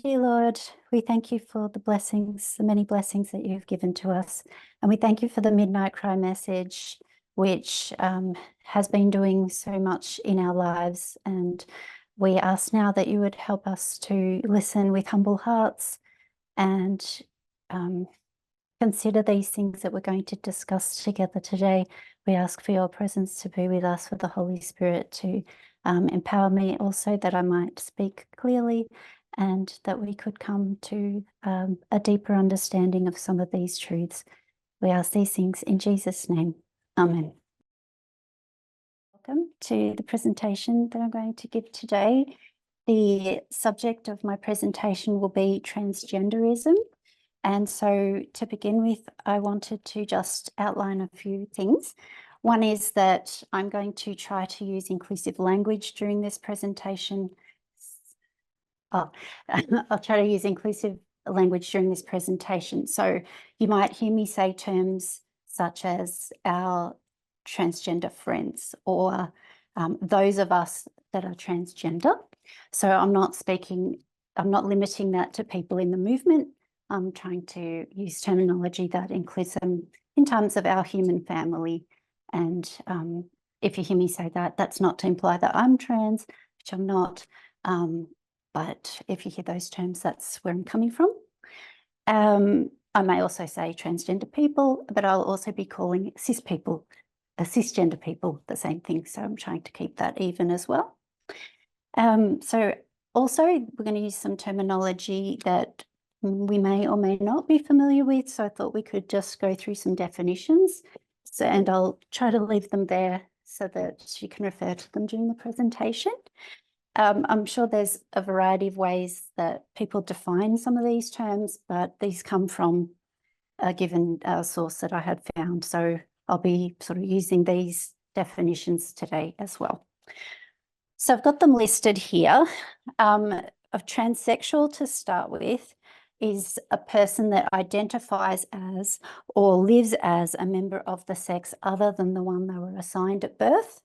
Dear Lord, we thank you for the blessings, the many blessings that you've given to us. And we thank you for the Midnight Cry message, which has been doing so much in our lives. And we ask now that you would help us to listen with humble hearts and consider these things that we're going to discuss together today. We ask for your presence to be with us, for the Holy Spirit to empower me also, that I might speak clearly and that we could come to a deeper understanding of some of these truths. We ask these things in Jesus' name. Amen. Welcome to the presentation that I'm going to give today. The subject of my presentation will be transgenderism. And so to begin with, I wanted to just outline a few things. One is that I'm going to try to use inclusive language during this presentation. I'll try to use inclusive language during this presentation. So you might hear me say terms such as our transgender friends or those of us that are transgender. So I'm not limiting that to people in the movement. I'm trying to use terminology that includes them in terms of our human family. And if you hear me say that, that's not to imply that I'm trans, which I'm not. But if you hear those terms, that's where I'm coming from. I may also say transgender people, but I'll also be calling cisgender people, the same thing. So I'm trying to keep that even as well. So also we're going to use some terminology that we may or may not be familiar with. So I thought we could just go through some definitions. And I'll try to leave them there so that you can refer to them during the presentation. I'm sure there's a variety of ways that people define some of these terms, but these come from a given source that I had found. So I'll be sort of using these definitions today as well. So I've got them listed here. Of transsexual to start with is a person that identifies as or lives as a member of the sex other than the one they were assigned at birth.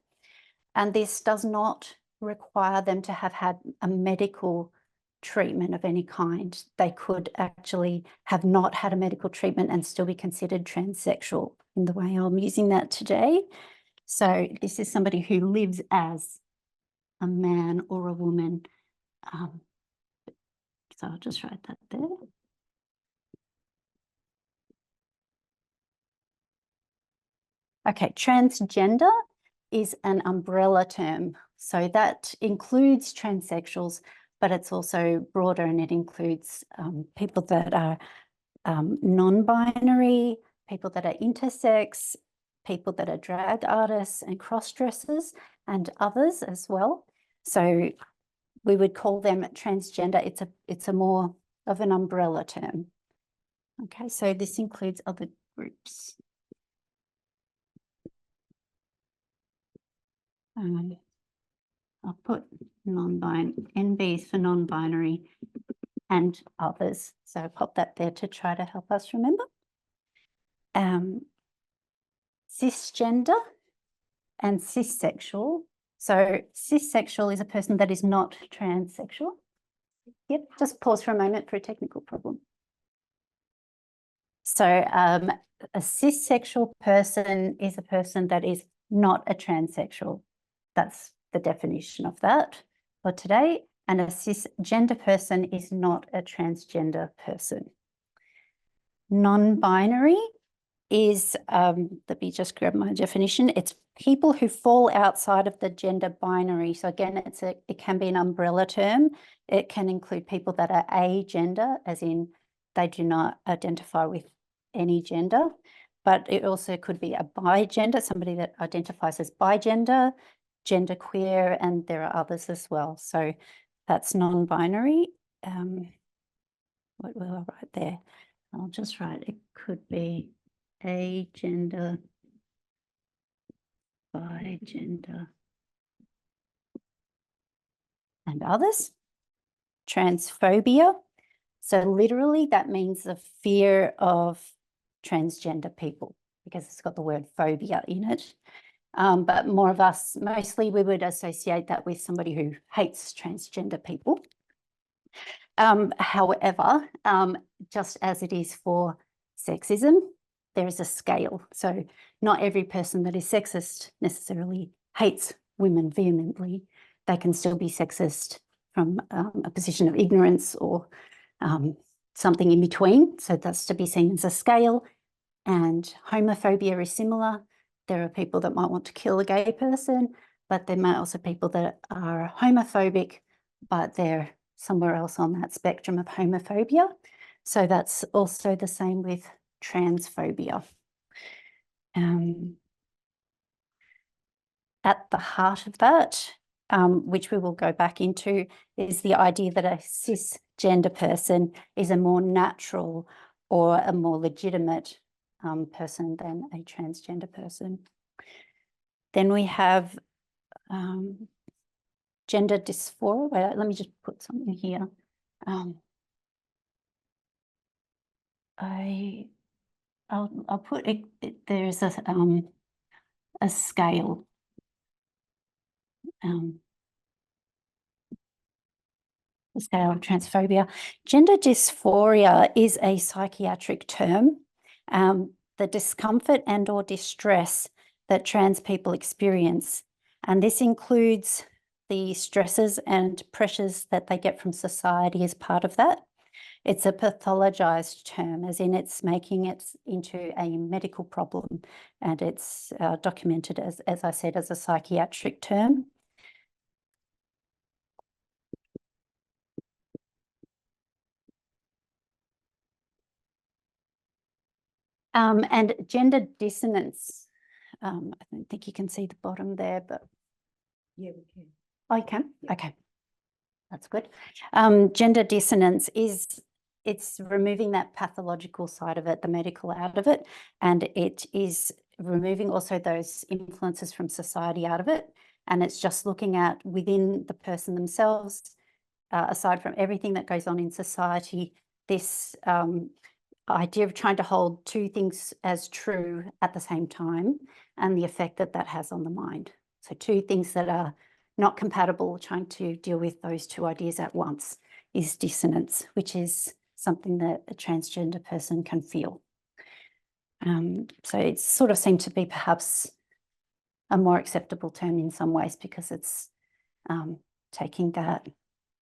And this does not require them to have had a medical treatment of any kind. They could actually have not had a medical treatment and still be considered transsexual in the way I'm using that today. So this is somebody who lives as a man or a woman. So I'll just write that there. Okay, transgender is an umbrella term. So that includes transsexuals, but it's also broader, and it includes people that are non-binary, people that are intersex, people that are drag artists and cross-dressers, and others as well. So we would call them transgender. It's a more of an umbrella term. Okay, so this includes other groups. I'll put non-binary, NB for non-binary and others. So I'll pop that there to try to help us remember. Cisgender and cissexual. So cissexual is a person that is not transsexual. Yep, just pause for a moment for a technical problem. So a cissexual person is a person that is not a transsexual. That's the definition of that for today. And a cisgender person is not a transgender person. Non-binary is, let me just grab my definition. It's people who fall outside of the gender binary. So again, it can be an umbrella term. It can include people that are agender, as in they do not identify with any gender, but it also could be a bigender, somebody that identifies as bigender, genderqueer, and there are others as well. So that's non-binary. What will I write there? I'll just write, it could be agender, bigender, and others. Transphobia. So literally that means the fear of transgender people, because it's got the word phobia in it. But more of us, mostly we would associate that with somebody who hates transgender people. However, just as it is for sexism, there is a scale. So not every person that is sexist necessarily hates women vehemently. They can still be sexist from a position of ignorance or something in between. So that's to be seen as a scale. And homophobia is similar. There are people that might want to kill a gay person, but there might also be people that are homophobic, but they're somewhere else on that spectrum of homophobia. So that's also the same with transphobia. At the heart of that, which we will go back into, is the idea that a cisgender person is a more natural or a more legitimate person than a transgender person. Then we have gender dysphoria. Wait, let me just put something here. I'll put it, there's a scale. The scale of transphobia. Gender dysphoria is a psychiatric term. The discomfort and or distress that trans people experience. And this includes the stresses and pressures that they get from society as part of that. It's a pathologized term, as in it's making it into a medical problem, and it's documented as I said, as a psychiatric term. And gender dissonance. I don't think you can see the bottom there, but yeah, we can. Oh, you can? Yeah. Okay, that's good. Gender dissonance it's removing that pathological side of it, the medical out of it, and it is removing also those influences from society out of it. And it's just looking at within the person themselves, aside from everything that goes on in society, this idea of trying to hold two things as true at the same time and the effect that that has on the mind. So two things that are not compatible, trying to deal with those two ideas at once is dissonance, which is something that a transgender person can feel. So it sort of seemed to be perhaps a more acceptable term in some ways because it's taking that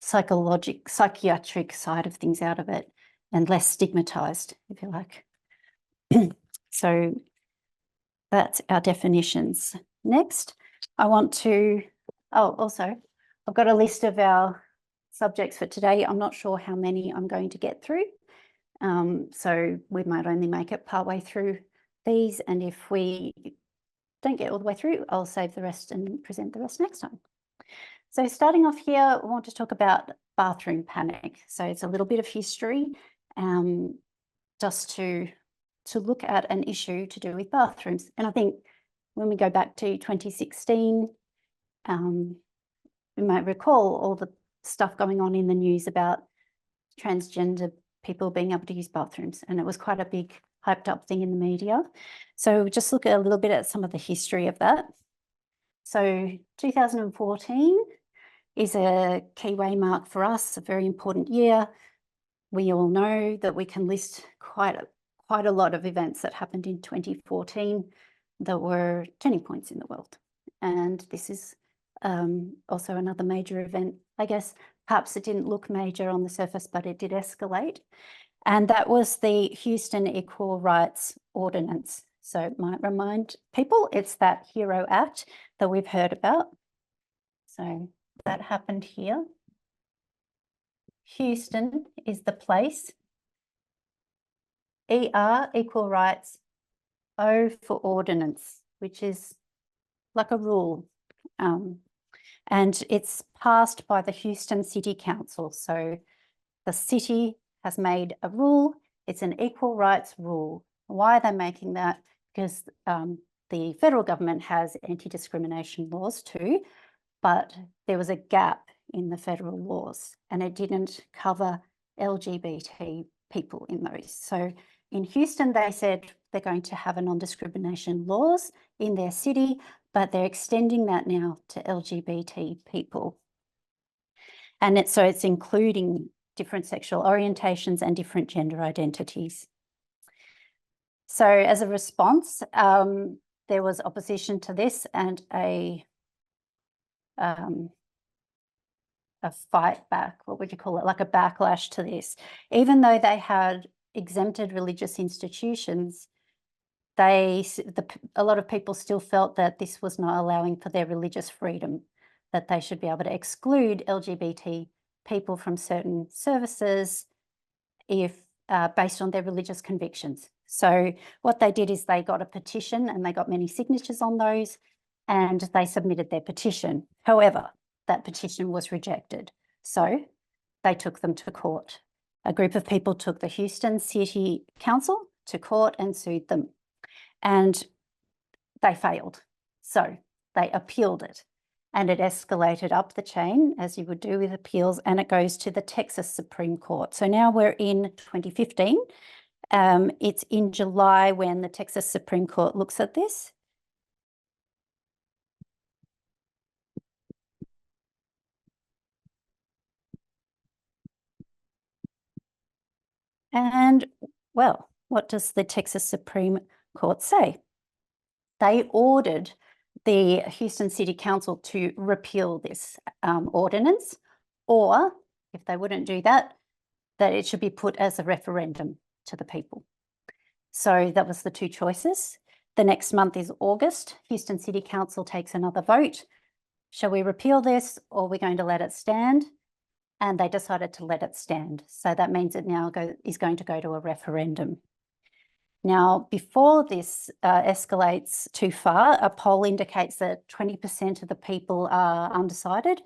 psychiatric side of things out of it and less stigmatized, if you like. So that's our definitions. Next, I want to, also, I've got a list of our subjects for today. I'm not sure how many I'm going to get through. So we might only make it partway through these. And if we don't get all the way through, I'll save the rest and present the rest next time. So starting off here, I want to talk about bathroom panic. So it's a little bit of history, just to look at an issue to do with bathrooms. And I think when we go back to 2016, we might recall all the stuff going on in the news about transgender people being able to use bathrooms. And it was quite a big hyped up thing in the media. So just look at a little bit at some of the history of that. So 2014 is a key waymark for us, a very important year. We all know that we can list quite a lot of events that happened in 2014 that were turning points in the world. And this is also another major event. I guess perhaps it didn't look major on the surface, but it did escalate. And that was the Houston Equal Rights Ordinance. So it might remind people, it's that HERO Act that we've heard about. So that happened here. Houston is the place. ER, equal rights. O for ordinance, which is like a rule. And it's passed by the Houston City Council. So the city has made a rule. It's an equal rights rule. Why are they making that? Because the federal government has anti-discrimination laws too, but there was a gap in the federal laws and it didn't cover LGBT people in those. So in Houston, they said they're going to have a non-discrimination laws in their city, but they're extending that now to LGBT people. And so it's including different sexual orientations and different gender identities. So as a response, there was opposition to this and a fight back, what would you call it, like a backlash to this. Even though they had exempted religious institutions, a lot of people still felt that this was not allowing for their religious freedom, that they should be able to exclude LGBT people from certain services if based on their religious convictions. So what they did is they got a petition and they got many signatures on those and they submitted their petition. However, that petition was rejected. So they took them to court. A group of people took the Houston City Council to court and sued them. And they failed. So they appealed it. And it escalated up the chain, as you would do with appeals, and it goes to the Texas Supreme Court. So now we're in 2015. It's in July when the Texas Supreme Court looks at this. And, well, what does the Texas Supreme Court say? They ordered the Houston City Council to repeal this ordinance, or if they wouldn't do that, that it should be put as a referendum to the people. So that was the two choices. The next month is August. Houston City Council takes another vote. Shall we repeal this or are we going to let it stand? And they decided to let it stand. So that means it now is going to go to a referendum. Now, before this escalates too far, a poll indicates that 20% of the people are undecided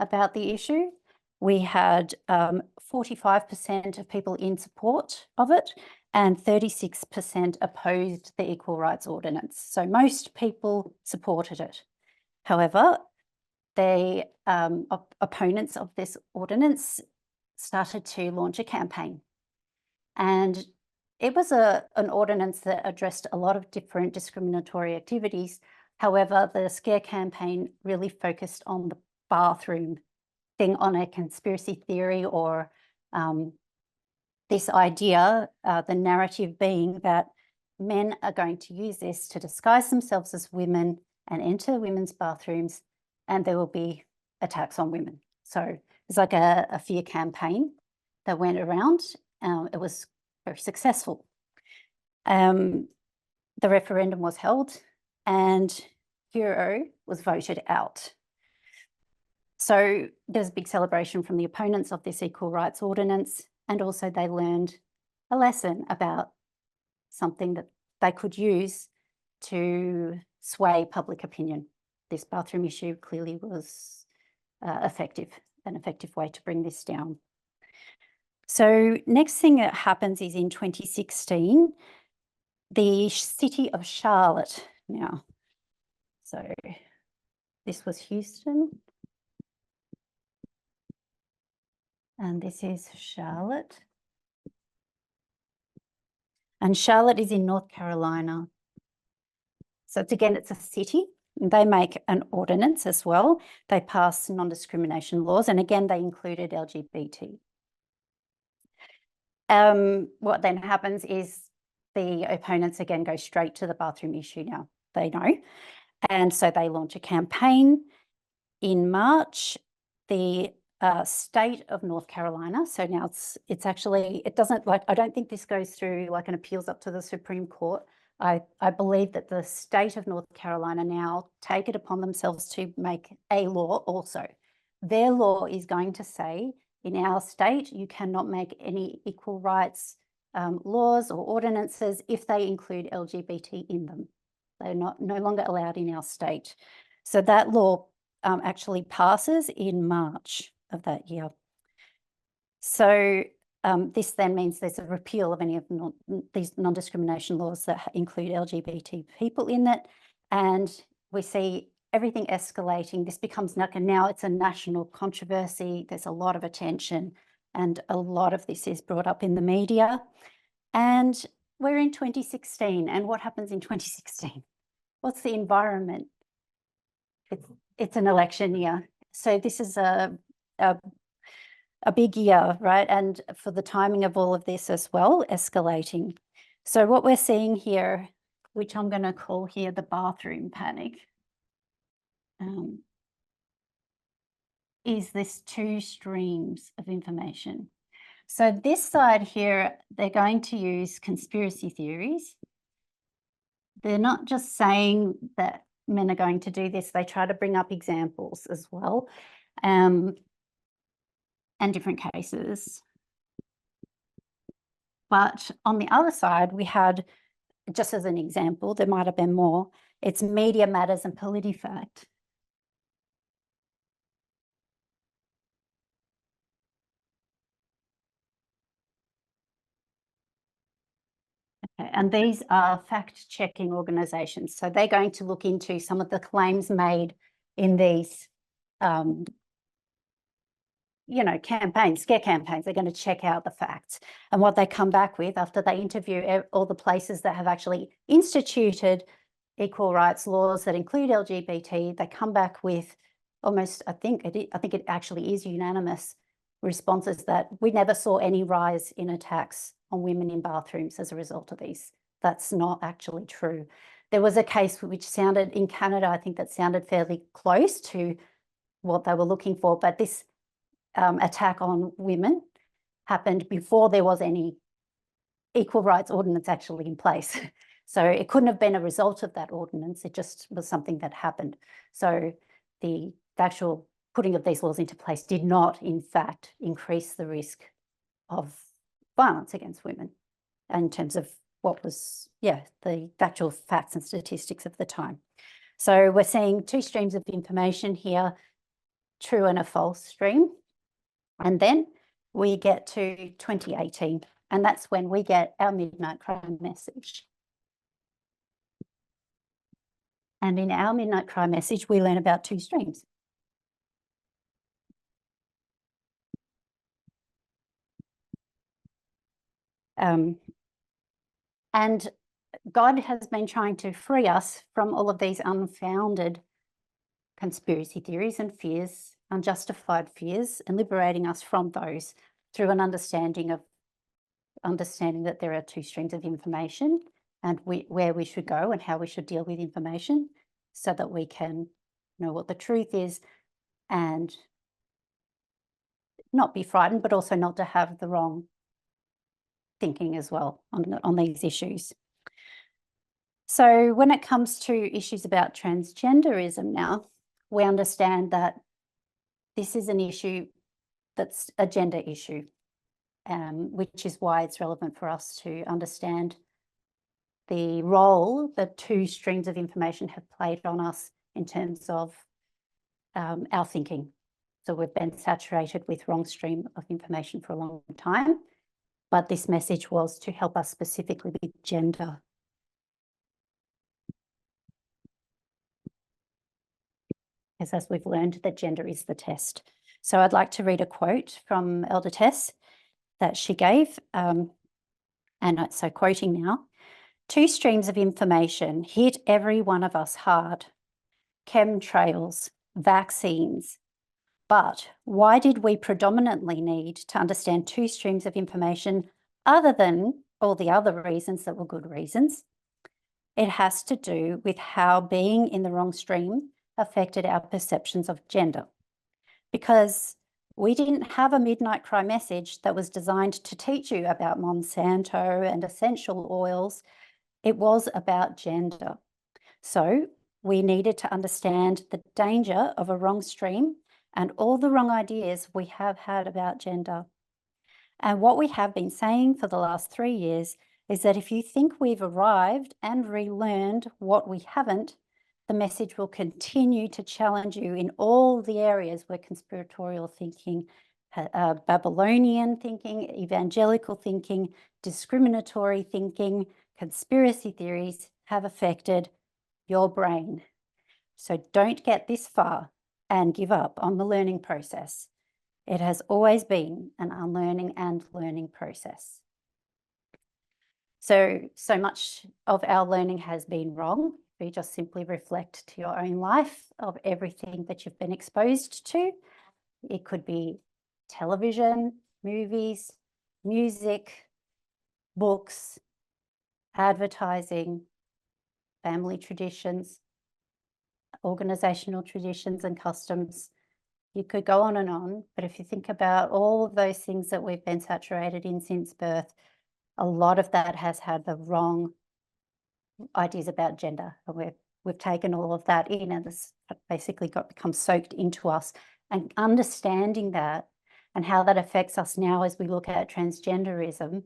about the issue. We had 45% of people in support of it and 36% opposed the Equal Rights Ordinance. So most people supported it. However, the opponents of this ordinance started to launch a campaign. And it was an ordinance that addressed a lot of different discriminatory activities. However, the scare campaign really focused on the bathroom thing, on a conspiracy theory or this idea, the narrative being that men are going to use this to disguise themselves as women and enter women's bathrooms, and there will be attacks on women. So it's like a fear campaign that went around. It was very successful. The referendum was held and Hero was voted out. So there's a big celebration from the opponents of this Equal Rights Ordinance, and also they learned a lesson about something that they could use to sway public opinion. This bathroom issue clearly was an effective way to bring this down. So next thing that happens is in 2016, the city of Charlotte now. So this was Houston. And this is Charlotte. And Charlotte is in North Carolina. So it's a city. They make an ordinance as well. They pass non-discrimination laws. And again, they included LGBT. What then happens is the opponents again go straight to the bathroom issue now. They know. And so they launch a campaign in March. The state of North Carolina, so now it's actually, it doesn't, like, I don't think this goes through like an appeals up to the Supreme Court. I believe that the state of North Carolina now take it upon themselves to make a law also. Their law is going to say, in our state, you cannot make any equal rights laws or ordinances if they include LGBT in them. They're no longer allowed in our state. So that law actually passes in March of that year. So this then means there's a repeal of any of these non-discrimination laws that include LGBT people in it. And we see everything escalating. This becomes now it's a national controversy. There's a lot of attention and a lot of this is brought up in the media. And we're in 2016. And what happens in 2016? What's the environment? It's an election year. So this is a a big year, right? And for the timing of all of this as well, escalating. So what we're seeing here, which I'm going to call here the bathroom panic, is this two streams of information. So this side here, they're going to use conspiracy theories. They're not just saying that men are going to do this, they try to bring up examples as well, and different cases. But on the other side, we had, just as an example, there might have been more, it's media matters and PolitiFact. Okay, and these are fact-checking organisations. So they're going to look into some of the claims made in these campaigns, scare campaigns. They're going to check out the facts. And what they come back with after they interview all the places that have actually instituted equal rights laws that include LGBT, they come back with almost, I think it actually is unanimous responses that we never saw any rise in attacks on women in bathrooms as a result of these. That's not actually true. There was a case which sounded in Canada, I think that sounded fairly close to what they were looking for, but this attack on women happened before there was any equal rights ordinance actually in place. So it couldn't have been a result of that ordinance. It just was something that happened. So the actual putting of these laws into place did not, in fact, increase the risk of violence against women in terms of what was, the actual facts and statistics of the time. So we're seeing two streams of information here, true and a false stream. And then we get to 2018, and that's when we get our midnight crime message. And in our midnight crime message, we learn about two streams. And God has been trying to free us from all of these unfounded conspiracy theories and fears, unjustified fears, and liberating us from those through an understanding that there are two streams of information and where we should go and how we should deal with information so that we can know what the truth is and not be frightened, but also not to have the wrong thinking as well on these issues. So when it comes to issues about transgenderism now, we understand that this is an issue that's a gender issue, which is why it's relevant for us to understand the role that two streams of information have played on us in terms of our thinking. So we've been saturated with wrong stream of information for a long time, but this message was to help us specifically with gender. Because as we've learned, that gender is the test. So I'd like to read a quote from Elder Tess that she gave. So quoting now, two streams of information hit every one of us hard. Chemtrails, vaccines. But why did we predominantly need to understand two streams of information other than all the other reasons that were good reasons? It has to do with how being in the wrong stream affected our perceptions of gender. Because we didn't have a midnight cry message that was designed to teach you about Monsanto and essential oils. It was about gender. So we needed to understand the danger of a wrong stream and all the wrong ideas we have had about gender. And what we have been saying for the last 3 years is that if you think we've arrived and relearned what we haven't, the message will continue to challenge you in all the areas where conspiratorial thinking, Babylonian thinking, evangelical thinking, discriminatory thinking, conspiracy theories have affected your brain. So don't get this far and give up on the learning process. It has always been an unlearning and learning process. So much of our learning has been wrong. We just simply reflect to your own life of everything that you've been exposed to. It could be television, movies, music, books, advertising, family traditions, organizational traditions and customs. You could go on, but if you think about all of those things that we've been saturated in since birth, a lot of that has had the wrong ideas about gender. And we've taken all of that in, and it's basically become soaked into us. And understanding that and how that affects us now as we look at transgenderism,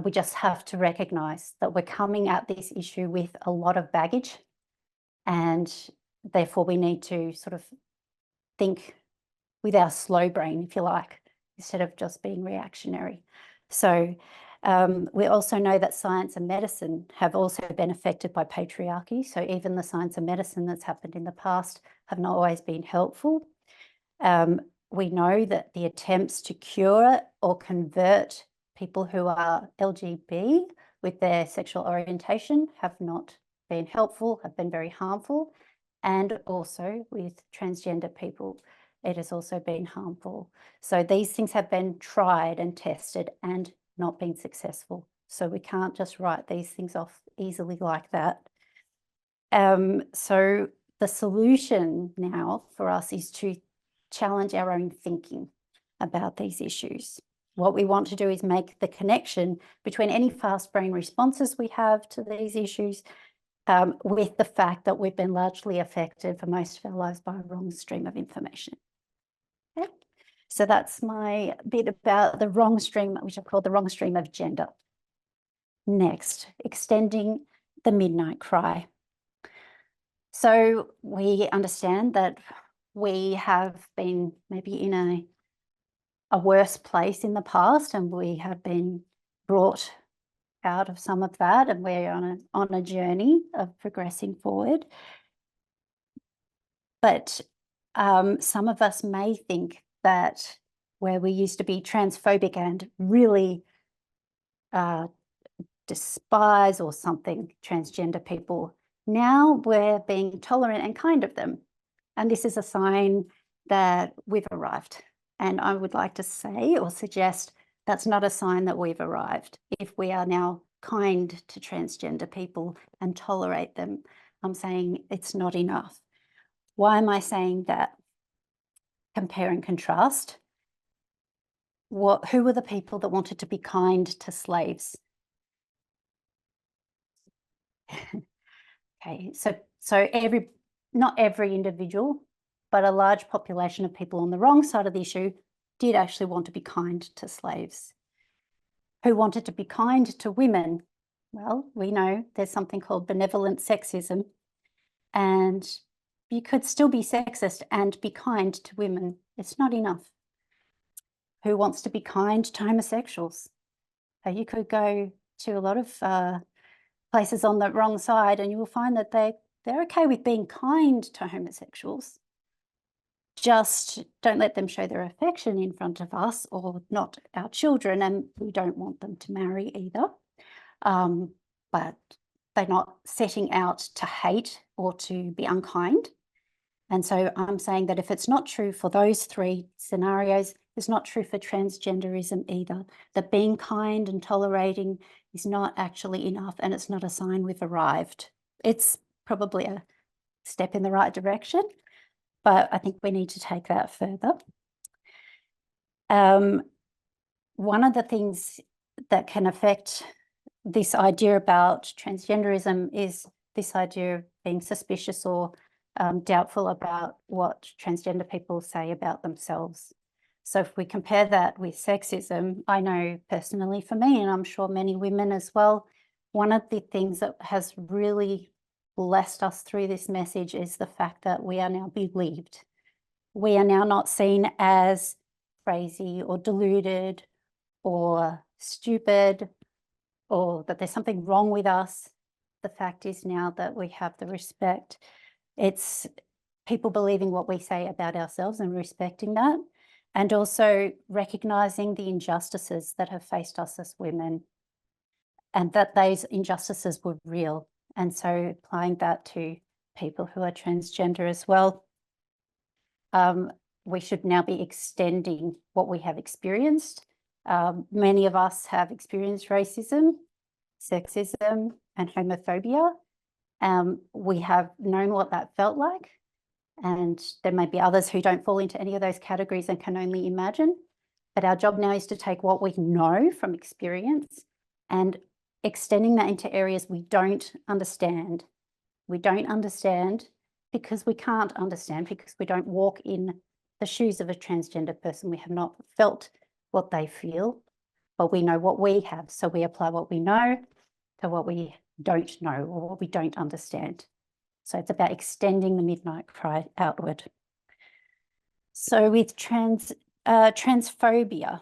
we just have to recognize that we're coming at this issue with a lot of baggage, and therefore we need to sort of think with our slow brain, if you like, instead of just being reactionary. So we also know that science and medicine have also been affected by patriarchy. So even the science and medicine that's happened in the past have not always been helpful. We know that the attempts to cure or convert people who are LGB with their sexual orientation have not been helpful, have been very harmful. And also with transgender people, it has also been harmful. So these things have been tried and tested and not been successful. So we can't just write these things off easily like that. So the solution now for us is to challenge our own thinking about these issues. What we want to do is make the connection between any fast brain responses we have to these issues with the fact that we've been largely affected for most of our lives by a wrong stream of information. Okay? So that's my bit about the wrong stream, which I've called the wrong stream of gender. Next, extending the midnight cry. So we understand that we have been maybe in a worse place in the past, and we have been brought out of some of that, and we're on a journey of progressing forward. But some of us may think that where we used to be transphobic and really despise or something transgender people, now we're being tolerant and kind of them. And this is a sign that we've arrived. And I would like to say or suggest that's not a sign that we've arrived. If we are now kind to transgender people and tolerate them, I'm saying it's not enough. Why am I saying that? Compare and contrast. Who were the people that wanted to be kind to slaves? Okay, so not every individual, but a large population of people on the wrong side of the issue did actually want to be kind to slaves. Who wanted to be kind to women? Well, we know there's something called benevolent sexism, and you could still be sexist and be kind to women. It's not enough. Who wants to be kind to homosexuals? You could go to a lot of places on the wrong side, and you will find that they're okay with being kind to homosexuals. Just don't let them show their affection in front of us, or not our children, and we don't want them to marry either. But they're not setting out to hate or to be unkind. And so I'm saying that if it's not true for those three scenarios, it's not true for transgenderism either. That being kind and tolerating is not actually enough, and it's not a sign we've arrived. It's probably a step in the right direction, but I think we need to take that further. One of the things that can affect this idea about transgenderism is this idea of being suspicious or doubtful about what transgender people say about themselves. So if we compare that with sexism, I know personally for me, and I'm sure many women as well, one of the things that has really blessed us through this message is the fact that we are now believed. We are now not seen as crazy or deluded or stupid, or that there's something wrong with us. The fact is now that we have the respect. It's people believing what we say about ourselves and respecting that, and also recognizing the injustices that have faced us as women, and that those injustices were real. And so applying that to people who are transgender as well. we should now be extending what we have experienced. Many of us have experienced racism, sexism, and homophobia. We have known what that felt like, and there may be others who don't fall into any of those categories and can only imagine. But our job now is to take what we know from experience and extending that into areas we don't understand. We don't understand because we can't understand, because we don't walk in the shoes of a transgender person. We have not felt what they feel, but we know what we have. So we apply what we know to what we don't know or what we don't understand. So it's about extending the midnight cry outward. So with transphobia,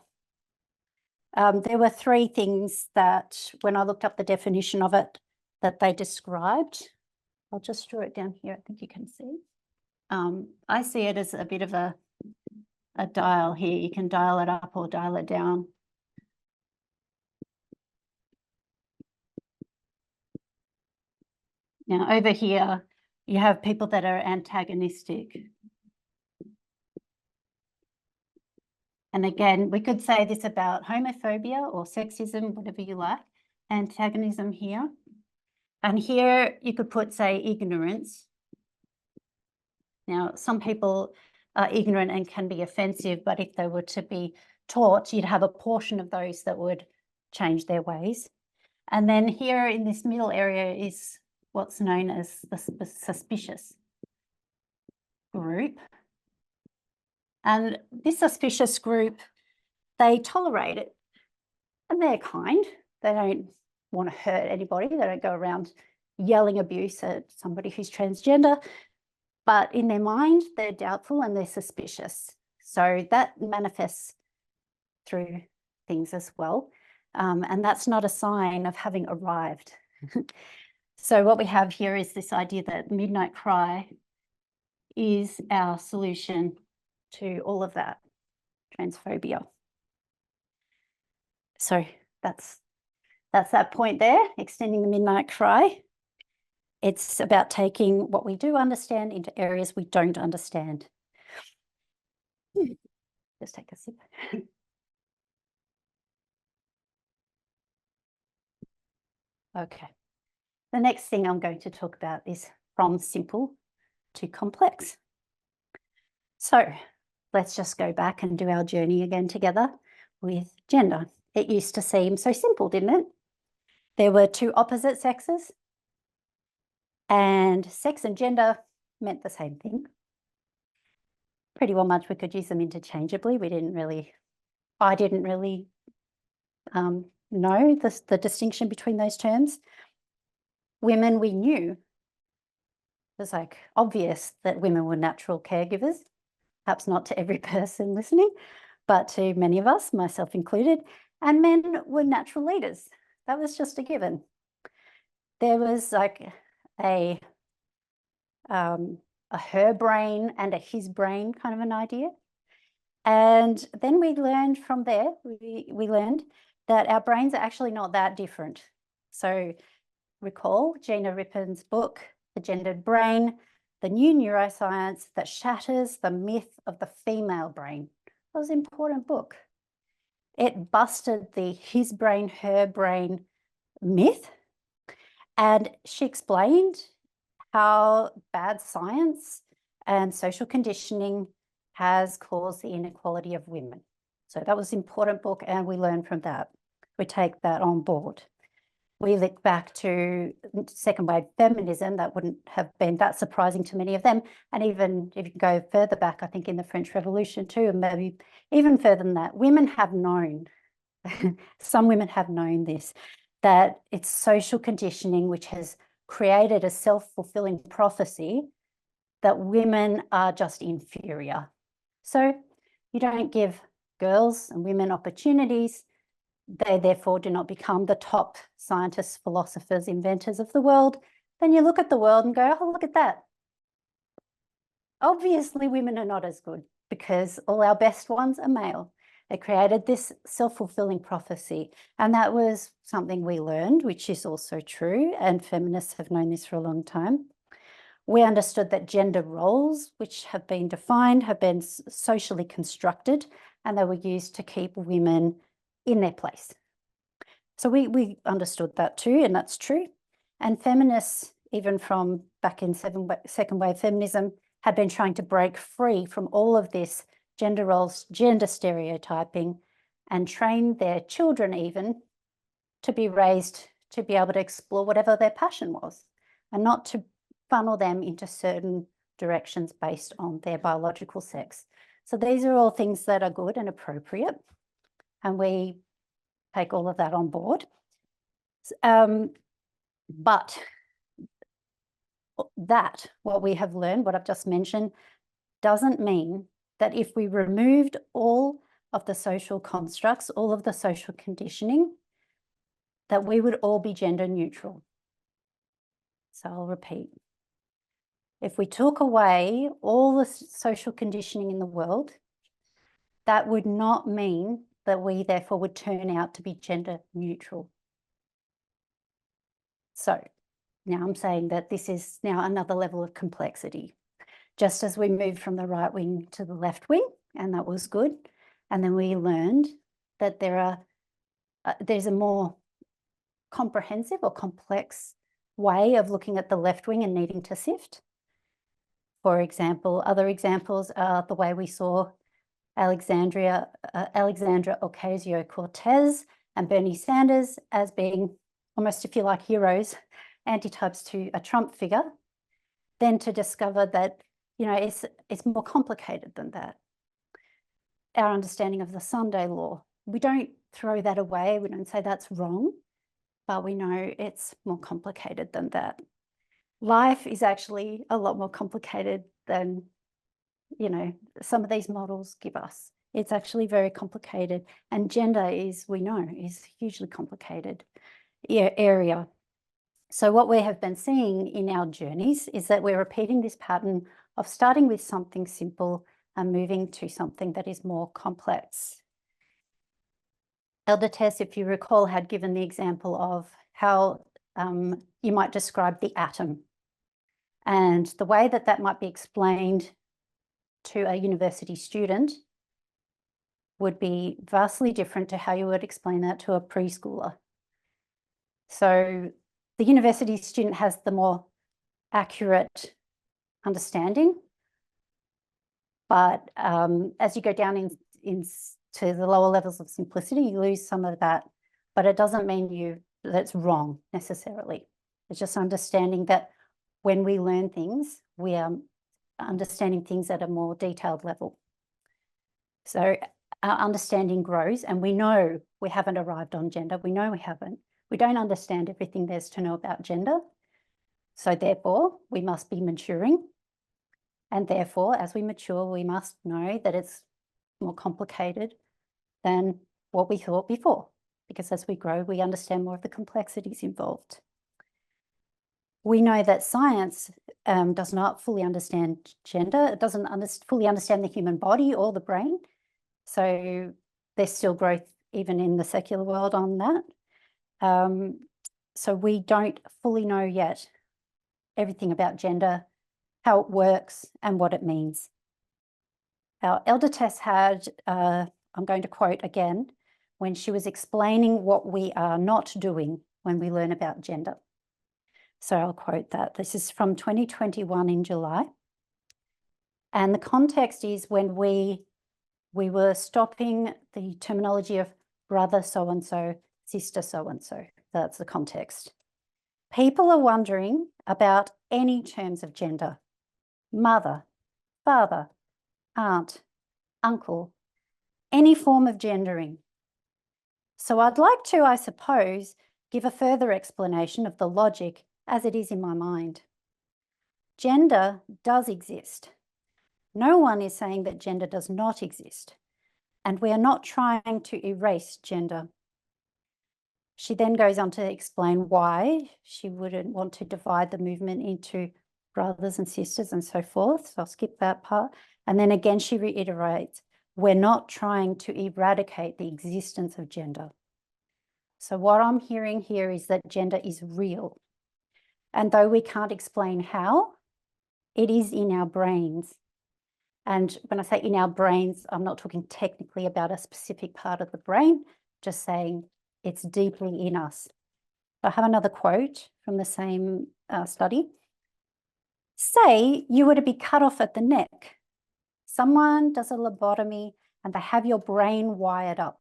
there were three things that, when I looked up the definition of it, that they described. I'll just draw it down here. I think you can see. I see it as a bit of a dial here. You can dial it up or dial it down. Now over here, you have people that are antagonistic. And again, we could say this about homophobia or sexism, whatever you like, antagonism here. And here you could put, say, ignorance. Now, some people are ignorant and can be offensive, but if they were to be taught, you'd have a portion of those that would change their ways. And then here in this middle area is what's known as the suspicious group. And this suspicious group, they tolerate it and they're kind. They don't want to hurt anybody. They don't go around yelling abuse at somebody who's transgender, but in their mind, they're doubtful and they're suspicious. So that manifests through things as well. And that's not a sign of having arrived. So what we have here is this idea that midnight cry is our solution to all of that transphobia. So that's that point there, extending the midnight cry. It's about taking what we do understand into areas we don't understand. Just take a sip. Okay. The next thing I'm going to talk about is from simple to complex. So let's just go back and do our journey again together with gender. It used to seem so simple, didn't it? There were two opposite sexes, and sex and gender meant the same thing. Pretty well much we could use them interchangeably. I didn't really know the distinction between those terms. Women, we knew. It was like obvious that women were natural caregivers, perhaps not to every person listening, but to many of us, myself included, and men were natural leaders. That was just a given. There was like a her brain and a his brain kind of an idea. And then we learned from there, we learned that our brains are actually not that different. So recall Gina Rippon's book, The Gendered Brain, the new neuroscience that shatters the myth of the female brain. That was an important book. It busted the his brain, her brain myth. And she explained how bad science and social conditioning has caused the inequality of women. So that was an important book, and we learned from that. We take that on board. We look back to second wave feminism. That wouldn't have been that surprising to many of them. And even if you go further back, I think in the French Revolution too, and maybe even further than that, women have known, some women have known this, that it's social conditioning which has created a self-fulfilling prophecy that women are just inferior. So you don't give girls and women opportunities. They therefore do not become the top scientists, philosophers, inventors of the world. Then you look at the world and go, oh, look at that. Obviously, women are not as good because all our best ones are male. They created this self-fulfilling prophecy. And that was something we learned, which is also true. And feminists have known this for a long time. We understood that gender roles, which have been defined, have been socially constructed, and they were used to keep women in their place. So we understood that too, and that's true. And feminists, even from back in second wave feminism, had been trying to break free from all of this gender roles, gender stereotyping, and train their children even to be raised to be able to explore whatever their passion was, and not to funnel them into certain directions based on their biological sex. So these are all things that are good and appropriate, and we take all of that on board. But that, what we have learned, what I've just mentioned, doesn't mean that if we removed all of the social constructs, all of the social conditioning, that we would all be gender neutral. So I'll repeat. If we took away all the social conditioning in the world, that would not mean that we therefore would turn out to be gender neutral. So now I'm saying that this is now another level of complexity. Just as we moved from the right wing to the left wing, and that was good. And then we learned that there's a more comprehensive or complex way of looking at the left wing and needing to sift. For example, other examples are the way we saw Alexandra Ocasio-Cortez and Bernie Sanders as being almost, if you like, heroes, antitypes to a Trump figure, then to discover that, you know, it's more complicated than that. Our understanding of the Sunday law, we don't throw that away. We don't say that's wrong, but we know it's more complicated than that. Life is actually a lot more complicated than, you know, some of these models give us. It's actually very complicated, and gender is, we know, is a hugely complicated area. So what we have been seeing in our journeys is that we're repeating this pattern of starting with something simple and moving to something that is more complex. Elder Tess, if you recall, had given the example of how you might describe the atom, and the way that that might be explained to a university student would be vastly different to how you would explain that to a preschooler. So the university student has the more accurate understanding, but as you go down into the lower levels of simplicity, you lose some of that, but it doesn't mean that's wrong necessarily. It's just understanding that when we learn things, we are understanding things at a more detailed level. So our understanding grows, and we know we haven't arrived on gender. We know we haven't. We don't understand everything there's to know about gender. So therefore, we must be maturing. And therefore, as we mature, we must know that it's more complicated than what we thought before, because as we grow, we understand more of the complexities involved. We know that science does not fully understand gender. It doesn't fully understand the human body or the brain. So there's still growth even in the secular world on that. So we don't fully know yet everything about gender, how it works, and what it means. Our elder Tess had, I'm going to quote again, when she was explaining what we are not doing when we learn about gender. So I'll quote that. This is from 2021 in July. And the context is when we were stopping the terminology of brother so-and-so, sister so-and-so. That's the context. People are wondering about any terms of gender: mother, father, aunt, uncle, any form of gendering. So I'd like to, I suppose, give a further explanation of the logic as it is in my mind. Gender does exist. No one is saying that gender does not exist, and we are not trying to erase gender. She then goes on to explain why she wouldn't want to divide the movement into brothers and sisters and so forth. So I'll skip that part. And then again, she reiterates, we're not trying to eradicate the existence of gender. So what I'm hearing here is that gender is real. And though we can't explain how, It is in our brains. And when I say in our brains, I'm not talking technically about a specific part of the brain, just saying it's deeply in us. I have another quote from the same study. Say you were to be cut off at the neck. Someone does a lobotomy and they have your brain wired up.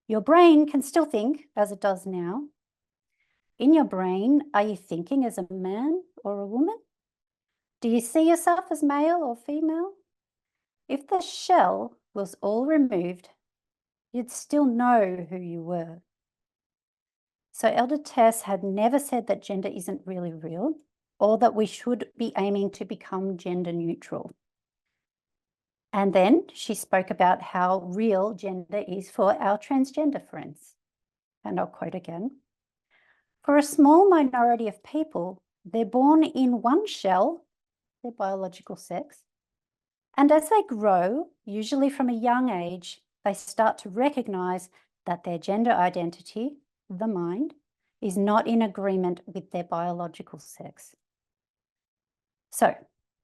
Your brain can still think as it does now. In your brain, are you thinking as a man or a woman? Do you see yourself as male or female? If the shell was all removed, you'd still know who you were. So Elder Tess had never said that gender isn't really real or that we should be aiming to become gender neutral. And then she spoke about how real gender is for our transgender friends. And I'll quote again. For a small minority of people, they're born in one shell, their biological sex, and as they grow, usually from a young age, they start to recognize that their gender identity, the mind, is not in agreement with their biological sex. So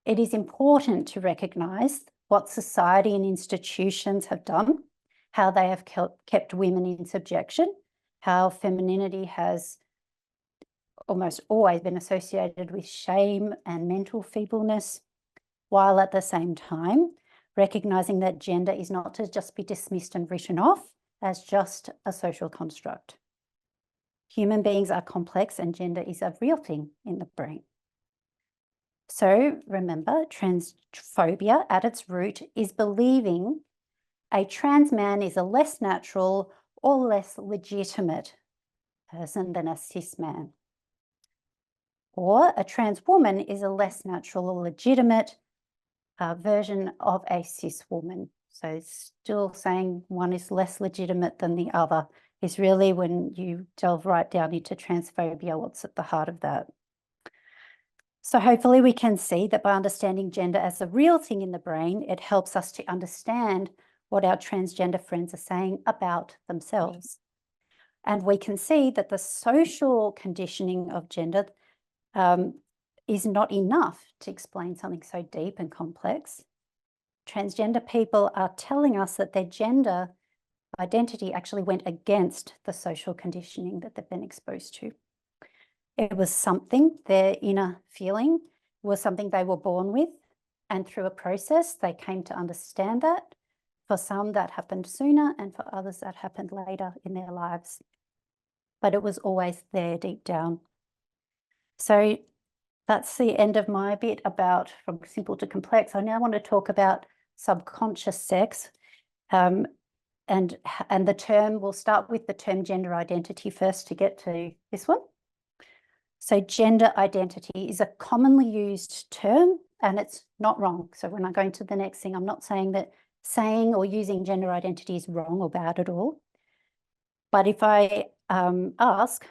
it is important to recognize what society and institutions have done, how they have kept women in subjection, how femininity has almost always been associated with shame and mental feebleness, while at the same time recognizing that gender is not to just be dismissed and written off as just a social construct. Human beings are complex and gender is a real thing in the brain. So remember, transphobia at its root is believing a trans man is a less natural or less legitimate person than a cis man. Or a trans woman is a less natural or legitimate version of a cis woman. So still saying one is less legitimate than the other is really, when you delve right down into transphobia, what's at the heart of that. So hopefully we can see that by understanding gender as a real thing in the brain, it helps us to understand what our transgender friends are saying about themselves. And we can see that the social conditioning of gender is not enough to explain something so deep and complex. Transgender people are telling us that their gender identity actually went against the social conditioning that they've been exposed to. It was something, their inner feeling was something they were born with, and through a process they came to understand that. For some that happened sooner, and for others that happened later in their lives. But it was always there deep down. So that's the end of my bit about from simple to complex. I now want to talk about subconscious sex. And the term, we'll start with the term gender identity first to get to this one. So gender identity is a commonly used term and it's not wrong. So when I go into the next thing, I'm not saying that saying or using gender identity is wrong or bad at all. But if I ask,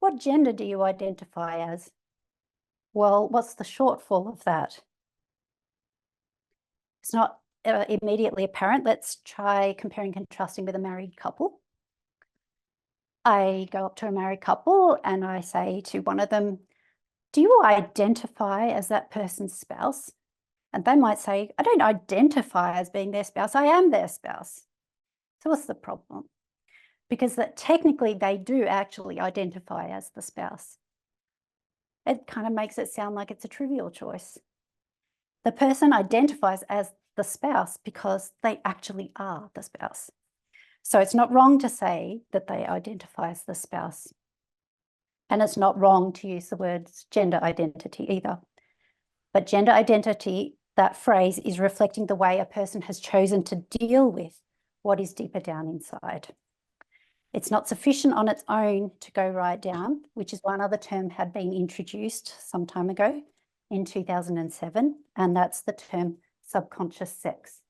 what gender do you identify as? Well, what's the shortfall of that? It's not immediately apparent. Let's try comparing and contrasting with a married couple. I go up to a married couple and I say to one of them, do you identify as that person's spouse? And they might say, I don't identify as being their spouse, I am their spouse. So what's the problem? Because that technically they do actually identify as the spouse. It kind of makes it sound like it's a trivial choice. The person identifies as the spouse because they actually are the spouse. So it's not wrong to say that they identify as the spouse. And it's not wrong to use the words gender identity either. But gender identity, that phrase, is reflecting the way a person has chosen to deal with what is deeper down inside. It's not sufficient on its own to go right down, which is why another term had been introduced some time ago in 2007, and that's the term subconscious sex.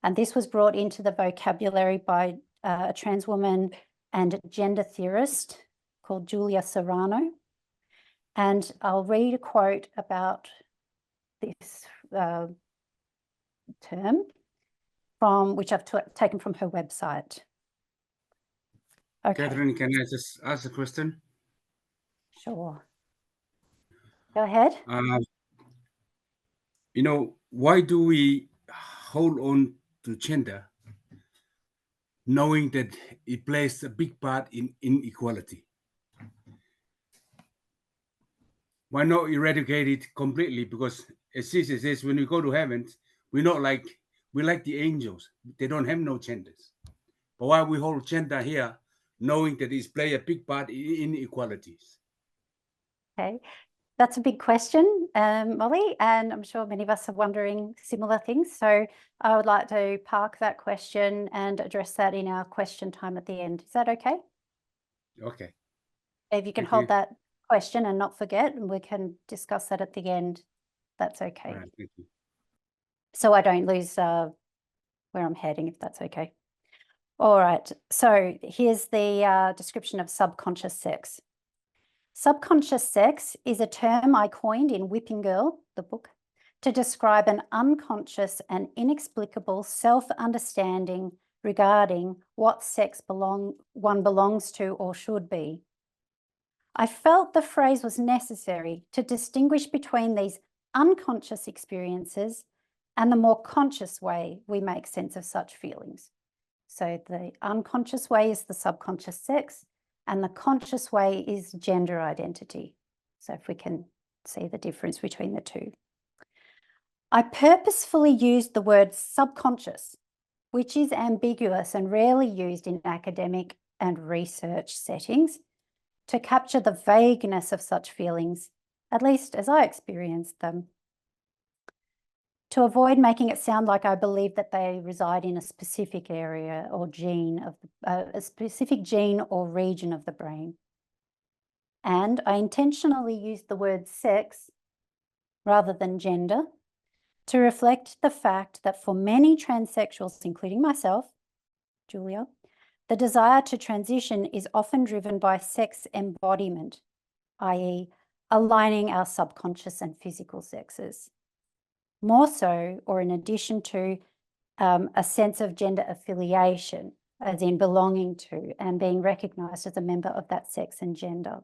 And this was brought into the vocabulary by a trans woman and a gender theorist called Julia Serrano. And I'll read a quote about this term from which I've taken from her website. Okay. Catherine, can I just ask a question? Sure. Go ahead. Why do we hold on to gender, knowing that it plays a big part in inequality? Why not eradicate it completely? Because as Jesus says, when we go to heaven, we're not like we like the angels. They don't have no genders. But why we hold gender here, knowing that it's play a big part in inequalities? Okay, that's a big question, Molly, and I'm sure many of us are wondering similar things. So I would like to park that question and address that in our question time at the end. Is that okay? Okay. If you can Thank hold you. that question and not forget, and we can discuss that at the end, that's okay. Right, thank you. So I don't lose where I'm heading, if that's okay. All right, so here's the description of subconscious sex. Subconscious sex is a term I coined in Whipping Girl, the book, to describe an unconscious and inexplicable self-understanding regarding what sex one belongs to or should be. I felt the phrase was necessary to distinguish between these unconscious experiences and the more conscious way we make sense of such feelings. So the unconscious way is the subconscious sex, and the conscious way is gender identity. So if we can see the difference between the two. I purposefully used the word subconscious, which is ambiguous and rarely used in academic and research settings, to capture the vagueness of such feelings, at least as I experienced them, to avoid making it sound like I believe that they reside in a specific area or gene of a specific gene or region of the brain. And I intentionally used the word sex rather than gender to reflect the fact that for many transsexuals, including myself, Julia, the desire to transition is often driven by sex embodiment, i.e., aligning our subconscious and physical sexes. More so, or in addition to a sense of gender affiliation, as in belonging to and being recognised as a member of that sex and gender.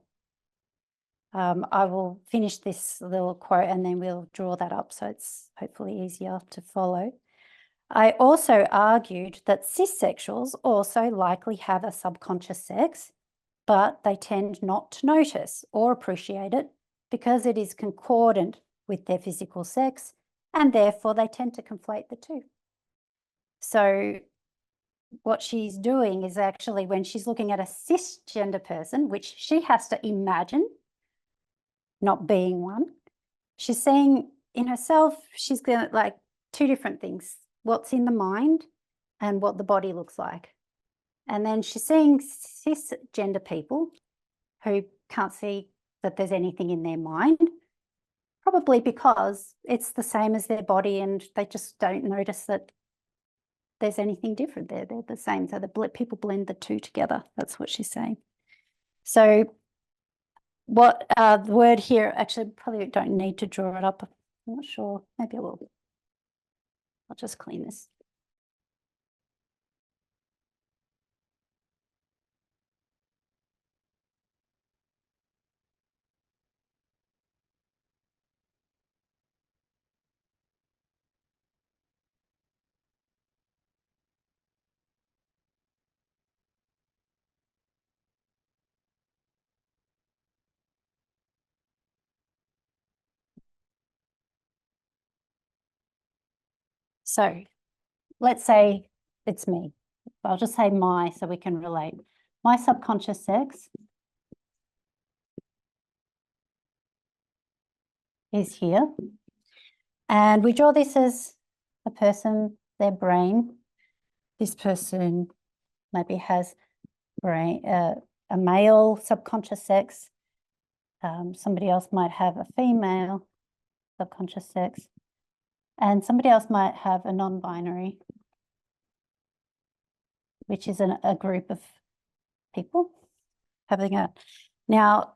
I will finish this little quote and then we'll draw that up so it's hopefully easier to follow. I also argued that cissexuals also likely have a subconscious sex, but they tend not to notice or appreciate it because it is concordant with their physical sex, and therefore they tend to conflate the two. So what she's doing is actually, when she's looking at a cisgender person, which she has to imagine not being one, she's seeing in herself, she's got like two different things, what's in the mind and what the body looks like. And then she's seeing cisgender people who can't see that there's anything in their mind, probably because it's the same as their body and they just don't notice that there's anything different there. They're the same. So people blend the two together. That's what she's saying. So what the word here, actually probably don't need to draw it up. I'm not sure. Maybe I will. I'll just clean this. So let's say it's me. I'll just say my so we can relate. My subconscious sex is here. And we draw this as a person, their brain. This person maybe has a male subconscious sex. Somebody else might have a female subconscious sex. And somebody else might have a non-binary, which is a group of people having a... Now,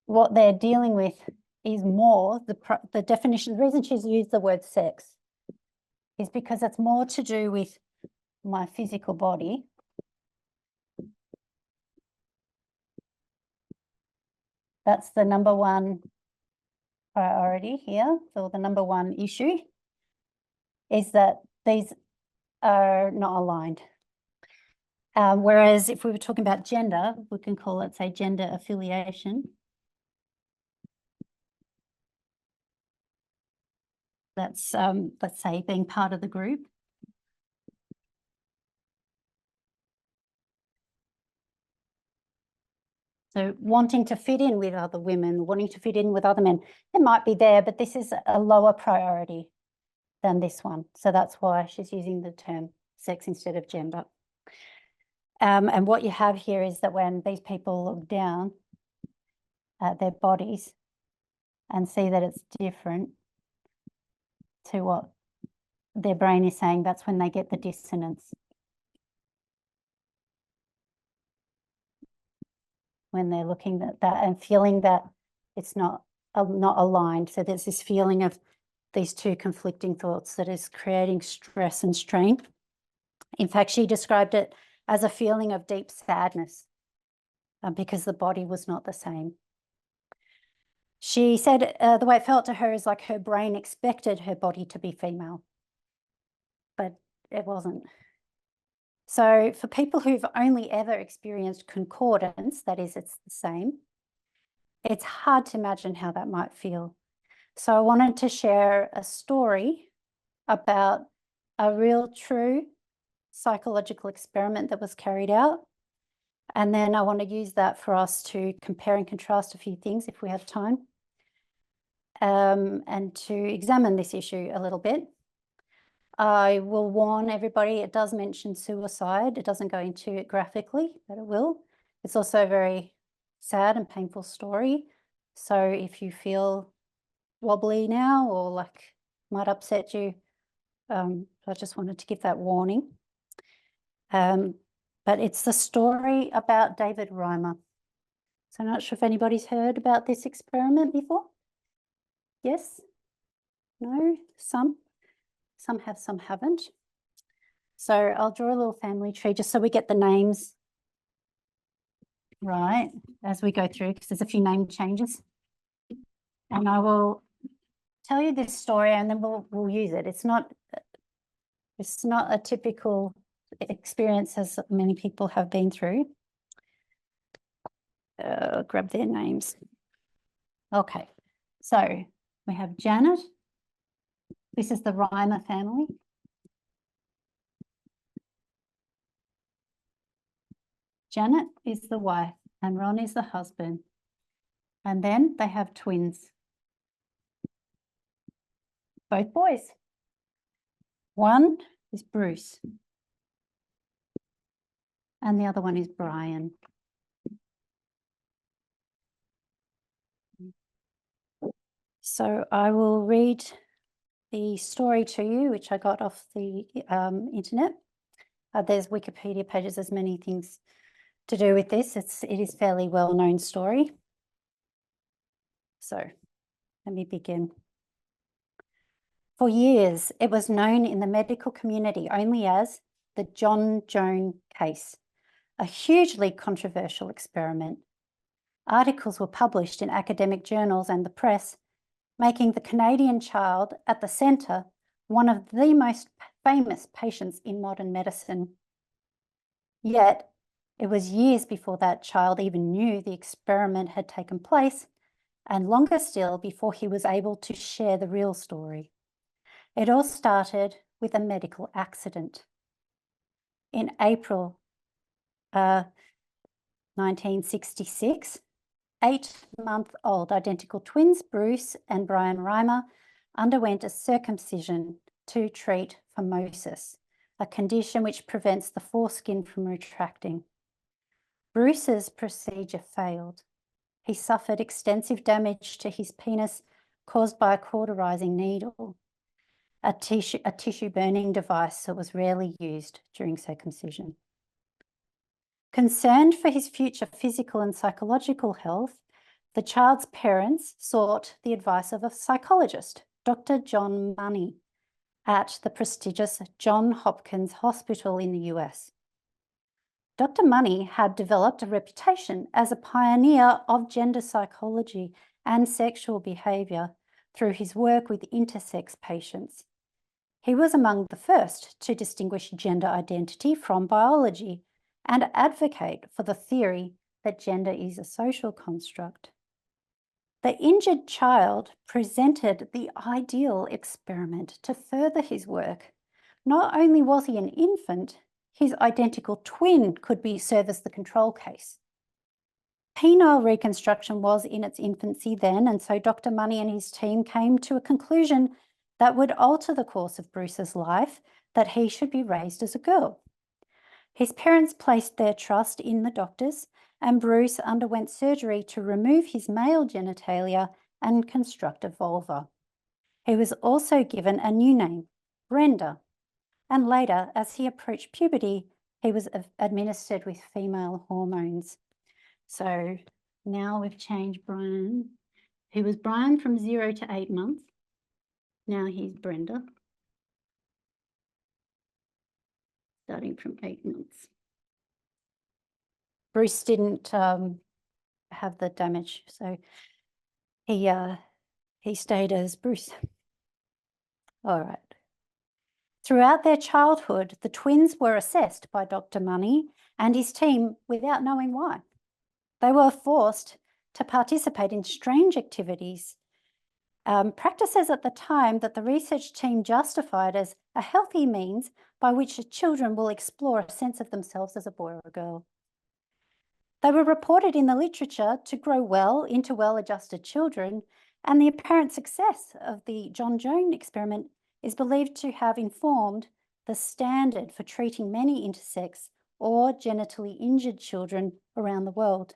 what they're dealing with is more the definition. The reason she's used the word sex is because it's more to do with my physical body. That's the number one priority here, or the number one issue, is that these are not aligned. Whereas if we were talking about gender, we can call it, say, gender affiliation. That's, let's say, being part of the group. So wanting to fit in with other women, wanting to fit in with other men, it might be there, but this is a lower priority than this one. So that's why she's using the term sex instead of gender. And what you have here is that when these people look down at their bodies and see that it's different to what their brain is saying, that's when they get the dissonance. When they're looking at that and feeling that it's not aligned. So there's this feeling of these two conflicting thoughts that is creating stress and strain. In fact, she described it as a feeling of deep sadness because the body was not the same. She said the way it felt to her is like her brain expected her body to be female, but it wasn't. So for people who've only ever experienced concordance, that is, it's the same, it's hard to imagine how that might feel. So I wanted to share a story about a real, true psychological experiment that was carried out. And then I want to use that for us to compare and contrast a few things if we have time, and to examine this issue a little bit. I will warn everybody, it does mention suicide. It doesn't go into it graphically, but it will. It's also a very sad and painful story. So if you feel wobbly now or like might upset you, I just wanted to give that warning. But it's the story about David Reimer. So I'm not sure if anybody's heard about this experiment before. Yes? No? Some have, some haven't. So I'll draw a little family tree just so we get the names right as we go through, because there's a few name changes. And I will tell you this story and then we'll use it. It's not a typical experience as many people have been through. Grab their names. Okay, so we have Janet. This is the Reimer family. Janet is the wife and Ron is the husband. And then they have twins. Both boys. One is Bruce. And the other one is Brian. So I will read the story to you, which I got off the internet. There's Wikipedia pages, there's many things to do with this. It is fairly well-known story. So let me begin. For years, it was known in the medical community only as the John Joan case, a hugely controversial experiment. Articles were published in academic journals and the press, making the Canadian child at the centre one of the most famous patients in modern medicine. Yet, it was years before that child even knew the experiment had taken place, and longer still before he was able to share the real story. It all started with a medical accident. In April 1966, 8-month-old identical twins, Bruce and Brian Reimer, underwent a circumcision to treat phimosis, a condition which prevents the foreskin from retracting. Bruce's procedure failed. He suffered extensive damage to his penis caused by a cauterizing needle, a tissue burning device that was rarely used during circumcision. Concerned for his future physical and psychological health, the child's parents sought the advice of a psychologist, Dr. John Money, at the prestigious Johns Hopkins Hospital in the US. Dr. Money had developed a reputation as a pioneer of gender psychology and sexual behaviour, through his work with intersex patients. He was among the first to distinguish gender identity from biology and advocate for the theory that gender is a social construct. The injured child presented the ideal experiment to further his work. Not only was he an infant, his identical twin could serve as the control case. Penile reconstruction was in its infancy then, and so Dr. Money and his team came to a conclusion that would alter the course of Bruce's life, that he should be raised as a girl. His parents placed their trust in the doctors, and Bruce underwent surgery to remove his male genitalia and construct a vulva. He was also given a new name, Brenda, and later, as he approached puberty, he was administered with female hormones. So now we've changed Brian. He was Brian from 0 to 8 months. Now he's Brenda, starting from 8 months. Bruce didn't have the damage, so he stayed as Bruce. All right. Throughout their childhood, the twins were assessed by Dr. Money and his team without knowing why. They were forced to participate in strange activities, practices at the time that the research team justified as a healthy means by which children will explore a sense of themselves as a boy or a girl. They were reported in the literature to grow well into well-adjusted children, and the apparent success of the John Jones experiment is believed to have informed the standard for treating many intersex or genitally injured children around the world.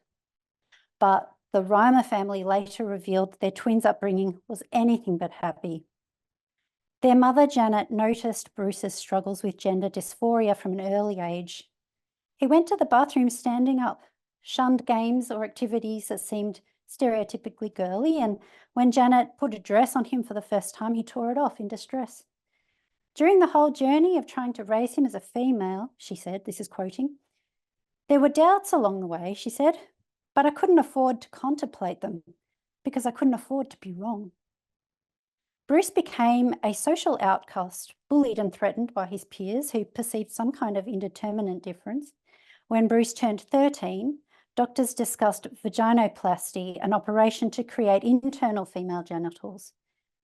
But the Reimer family later revealed their twins' upbringing was anything but happy. Their mother, Janet, noticed Bruce's struggles with gender dysphoria from an early age. He went to the bathroom standing up, shunned games or activities that seemed stereotypically girly, and when Janet put a dress on him for the first time, he tore it off in distress. During the whole journey of trying to raise him as a female, she said, this is quoting, "There were doubts along the way," she said, "but I couldn't afford to contemplate them because I couldn't afford to be wrong." Bruce became a social outcast, bullied and threatened by his peers who perceived some kind of indeterminate difference. When Bruce turned 13, doctors discussed vaginoplasty, an operation to create internal female genitals.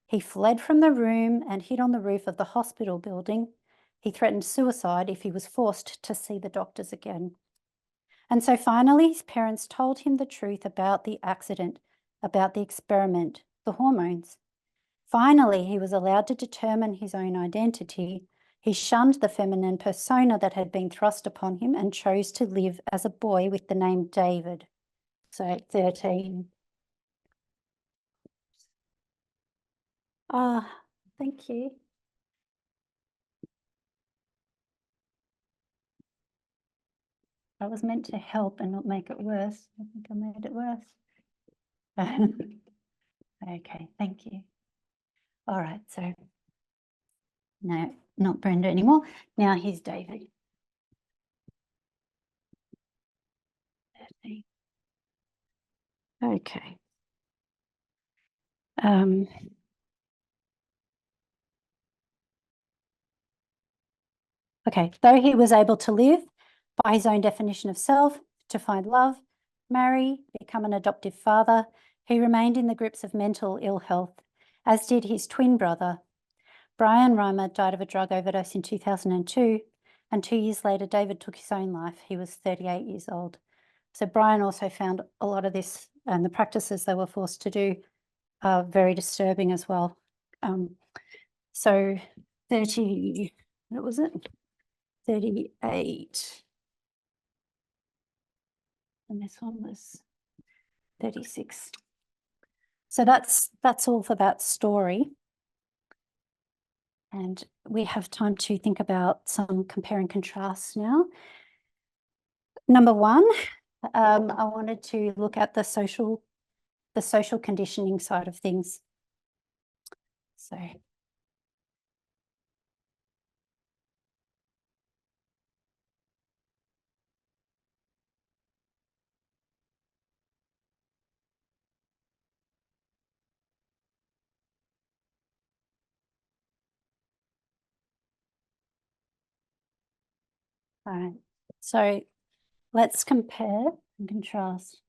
He fled from the room and hid on the roof of the hospital building. He threatened suicide if he was forced to see the doctors again. And so finally, his parents told him the truth about the accident, about the experiment, the hormones. Finally, he was allowed to determine his own identity. He shunned the feminine persona that had been thrust upon him and chose to live as a boy with the name David. So at 13. Thank you. I was meant to help and not make it worse. I think I made it worse. Okay, thank you. All right, so no, not Brenda anymore. Now here's David. 13. Okay. Okay, though he was able to live by his own definition of self, to find love, marry, become an adoptive father, he remained in the grips of mental ill health, as did his twin brother. Brian Reimer died of a drug overdose in 2002, and 2 years later, David took his own life. He was 38 years old. So Brian also found a lot of this and the practices they were forced to do are very disturbing as well. So 30, what was it? 38. And this one was 36. So that's all for that story. And we have time to think about some compare and contrast now. Number one, I wanted to look at the social conditioning side of things. So All right, so let's compare and contrast.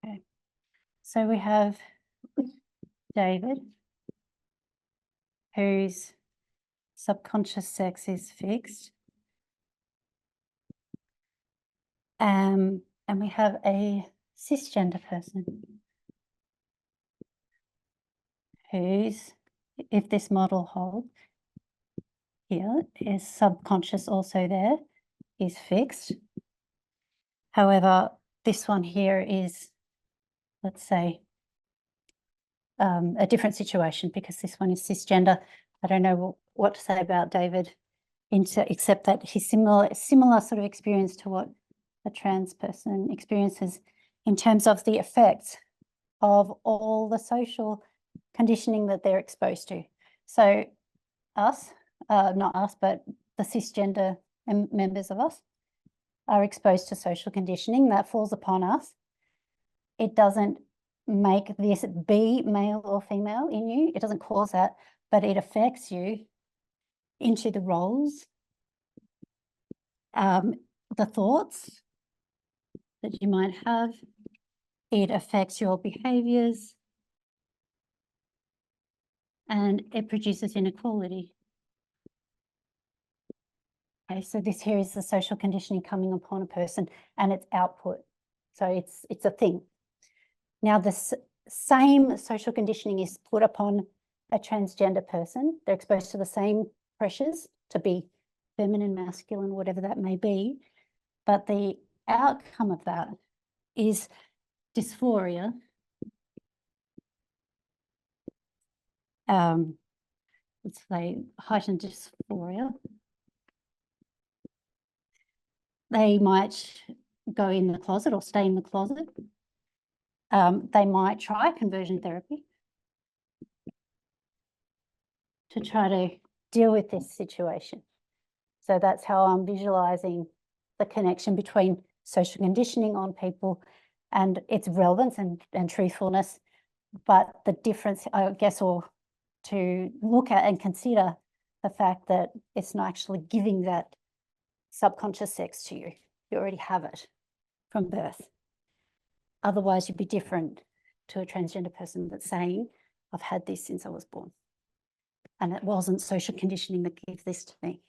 Okay, so we have David, whose subconscious sex is fixed. And we have a cisgender person whose, if this model holds here, is subconscious also there, is fixed. However, this one here is, let's say, a different situation because this one is cisgender. I don't know what to say about David, except that he's similar sort of experience to what a trans person experiences in terms of the effects of all the social conditioning that they're exposed to. So us, not us, but the cisgender members of us are exposed to social conditioning that falls upon us. It doesn't make this be male or female in you. It doesn't cause that, but it affects you into the roles, the thoughts that you might have. It affects your behaviors and it produces inequality. Okay, so this here is the social conditioning coming upon a person and its output. So it's a thing. Now the same social conditioning is put upon a transgender person. They're exposed to the same pressures to be feminine, masculine, whatever that may be. But the outcome of that is dysphoria. Let's say heightened dysphoria. They might go in the closet or stay in the closet. They might try conversion therapy to try to deal with this situation. So that's how I'm visualizing the connection between social conditioning on people and its relevance and truthfulness. But the difference, I guess, or to look at and consider the fact that it's not actually giving that subconscious sex to you. You already have it from birth. Otherwise, you'd be different to a transgender person that's saying, I've had this since I was born. And it wasn't social conditioning that gave this to me.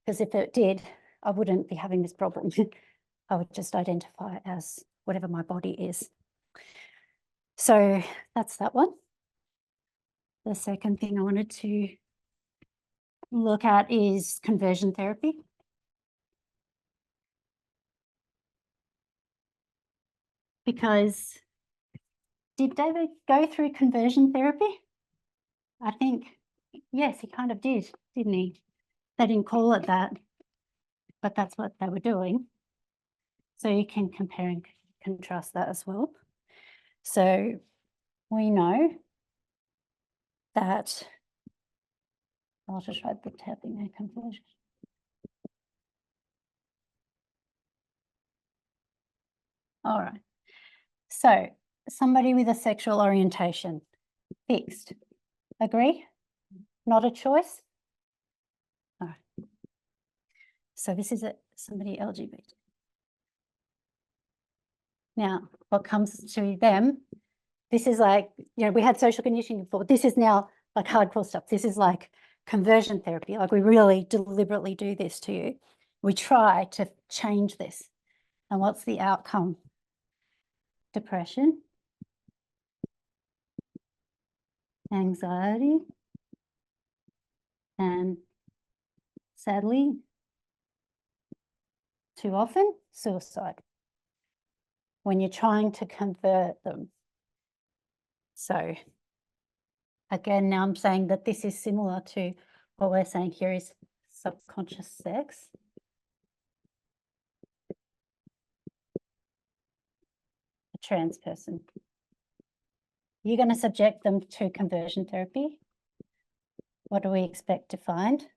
Because if it did, I wouldn't be having this problem. I would just identify it as whatever my body is. So that's that one. The second thing I wanted to look at is conversion therapy. Because did David go through conversion therapy? I think, yes, he kind of did, didn't he? They didn't call it that, but that's what they were doing. So you can compare and contrast that as well. So we know that, I'll just write the tapping and conversion. All right. So somebody with a sexual orientation, fixed. Agree? Not a choice? All right. So this is somebody LGBT. Now, what comes to them, this is like, we had social conditioning before, but this is now like hardcore stuff. This is like conversion therapy. Like we really deliberately do this to you. We try to change this. And what's the outcome? Depression, anxiety, and sadly, too often, suicide when you're trying to convert them. So again, now I'm saying that this is similar to what we're saying here is subconscious sex. A trans person. You're going to subject them to conversion therapy. What do we expect to find?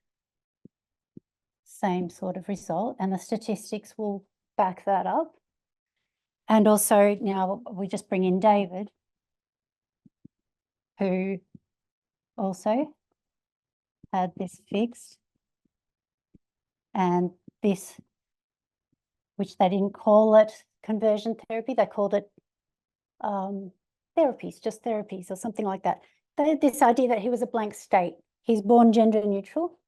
Same sort of result, and the statistics will back that up. And also now we just bring in David. who also had this fixed and this, which they didn't call it conversion therapy, they called it therapies, just therapies or something like that. They had this idea that he was a blank state. He's born gender neutral.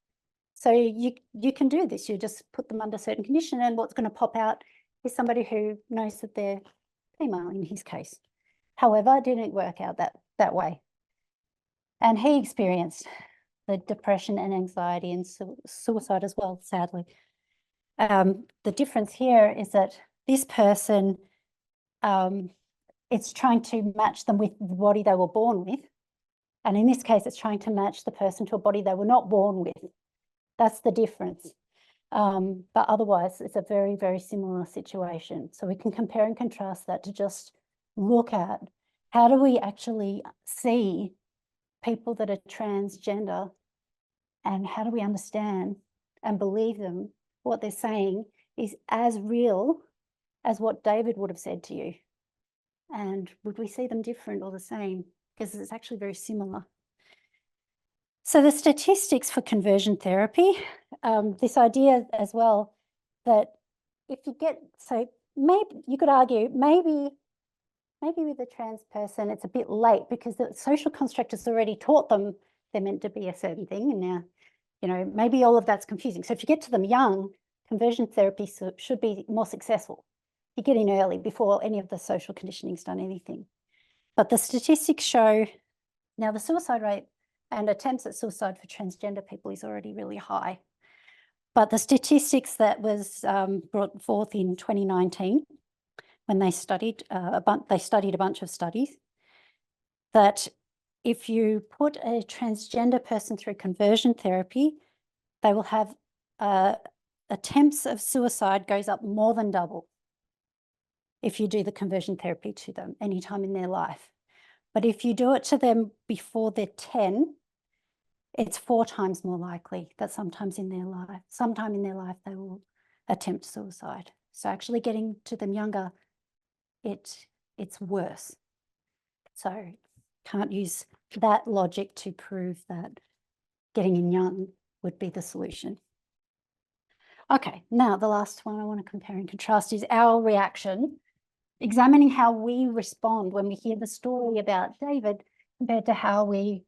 So you can do this. You just put them under certain condition, and what's going to pop out is somebody who knows that they're female in his case. However, it didn't work out that way. And he experienced the depression and anxiety and suicide as well, sadly. The difference here is that this person, it's trying to match them with the body they were born with. And in this case, it's trying to match the person to a body they were not born with. That's the difference. But otherwise, it's a very, very similar situation. So we can compare and contrast that to just look at how do we actually see people that are transgender, and how do we understand and believe them? What they're saying is as real as what David would have said to you. And would we see them different or the same? Because it's actually very similar. So the statistics for conversion therapy, this idea as well, that if you get, so maybe you could argue, maybe with a trans person, it's a bit late because the social construct has already taught them they're meant to be a certain thing. And now, you know, maybe all of that's confusing. So if you get to them young, conversion therapy should be more successful. You get in early before any of the social conditioning's done anything. But the statistics show now the suicide rate and attempts at suicide for transgender people is already really high. But the statistics that was brought forth in 2019, when they studied a bunch of studies, that if you put a transgender person through conversion therapy, they will have attempts of suicide goes up more than double if you do the conversion therapy to them anytime in their life. But if you do it to them before they're 10, it's 4 times more likely that sometime in their life they will attempt suicide. So actually getting to them younger, it's worse. So can't use that logic to prove that getting in young would be the solution. Okay, now the last one I want to compare and contrast is our reaction, examining how we respond when we hear the story about David compared to how we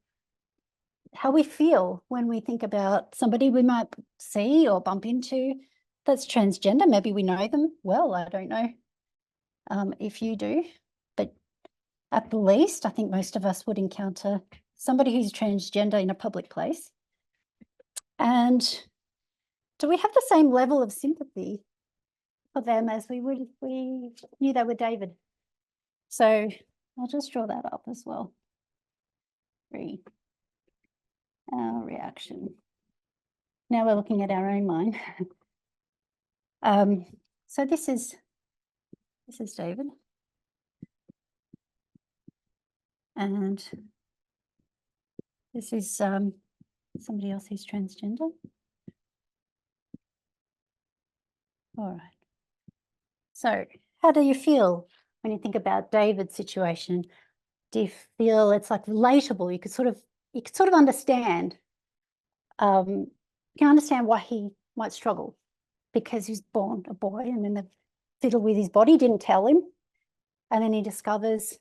feel when we think about somebody we might see or bump into that's transgender. Maybe we know them well, I don't know if you do, but at the least, I think most of us would encounter somebody who's transgender in a public place. And do we have the same level of sympathy for them as we would if we knew they were David? So I'll just draw that up as well. Our reaction. Now we're looking at our own mind. So this is David. And this is somebody else who's transgender. All right. So how do you feel when you think about David's situation? Do you feel it's like relatable? You could sort of understand. You can understand why he might struggle, because he's born a boy and then the fiddle with his body didn't tell him, and then he discovers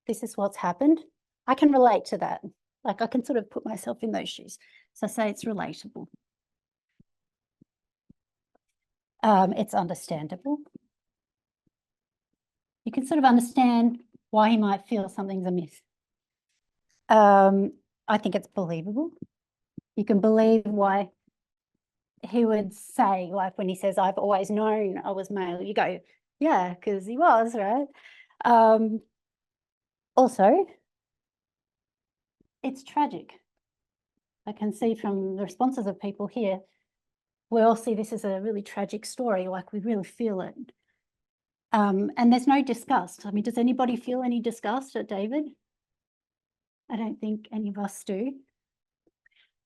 this is what's happened. I can relate to that. Like I can sort of put myself in those shoes. So I say it's relatable. It's understandable. You can sort of understand why he might feel something's amiss. I think it's believable. You can believe why he would say, like when he says, I've always known I was male, you go, yeah, because he was, right? Also, it's tragic. I can see from the responses of people here, we all see this as a really tragic story, like we really feel it. And there's no disgust. I mean, does anybody feel any disgust at David? I don't think any of us do.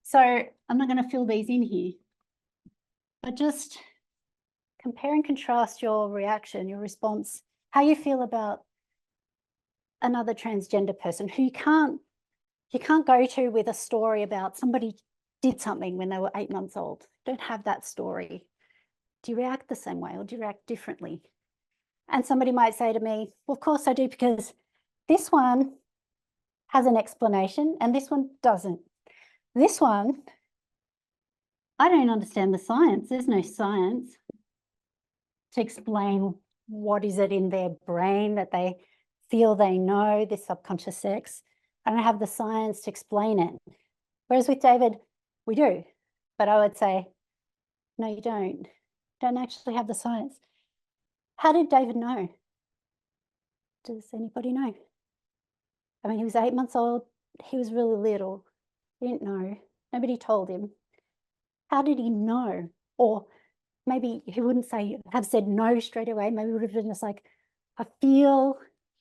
So I'm not going to fill these in here, but just compare and contrast your reaction, your response, how you feel about another transgender person who you can't you can't go to with a story about somebody did something when they were 8 months old. Don't have that story. Do you react the same way or do you react differently? And somebody might say to me, well, of course I do, because this one has an explanation and this one doesn't. This one, I don't understand the science. There's no science to explain what is it in their brain that they feel they know, this subconscious sex. I don't have the science to explain it. Whereas with David, we do. But I would say, no, you don't. Don't actually have the science. How did David know? Does anybody know? I mean, he was 8 months old. He was really little. He didn't know. Nobody told him. How did he know? Or maybe he wouldn't have said no straight away. Maybe he would have been just like, I feel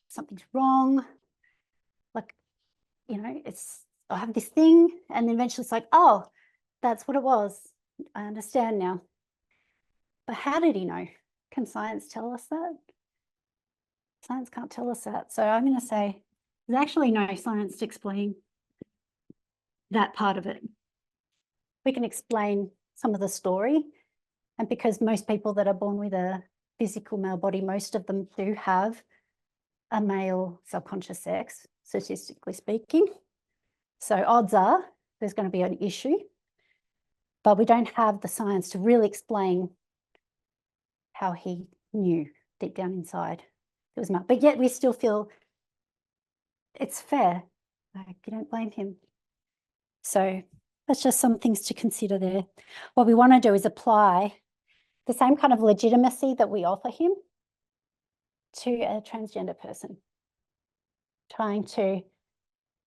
something's wrong. Like, I have this thing. And then eventually it's like, oh, that's what it was. I understand now. But how did he know? Can science tell us that? Science can't tell us that. So I'm going to say there's actually no science to explain that part of it. We can explain some of the story. And because most people that are born with a physical male body, most of them do have a male subconscious sex, statistically speaking. So odds are there's going to be an issue, but we don't have the science to really explain how he knew deep down inside it was male. But yet we still feel it's fair. Like, you don't blame him. So that's just some things to consider there. What we want to do is apply the same kind of legitimacy that we offer him to a transgender person, trying to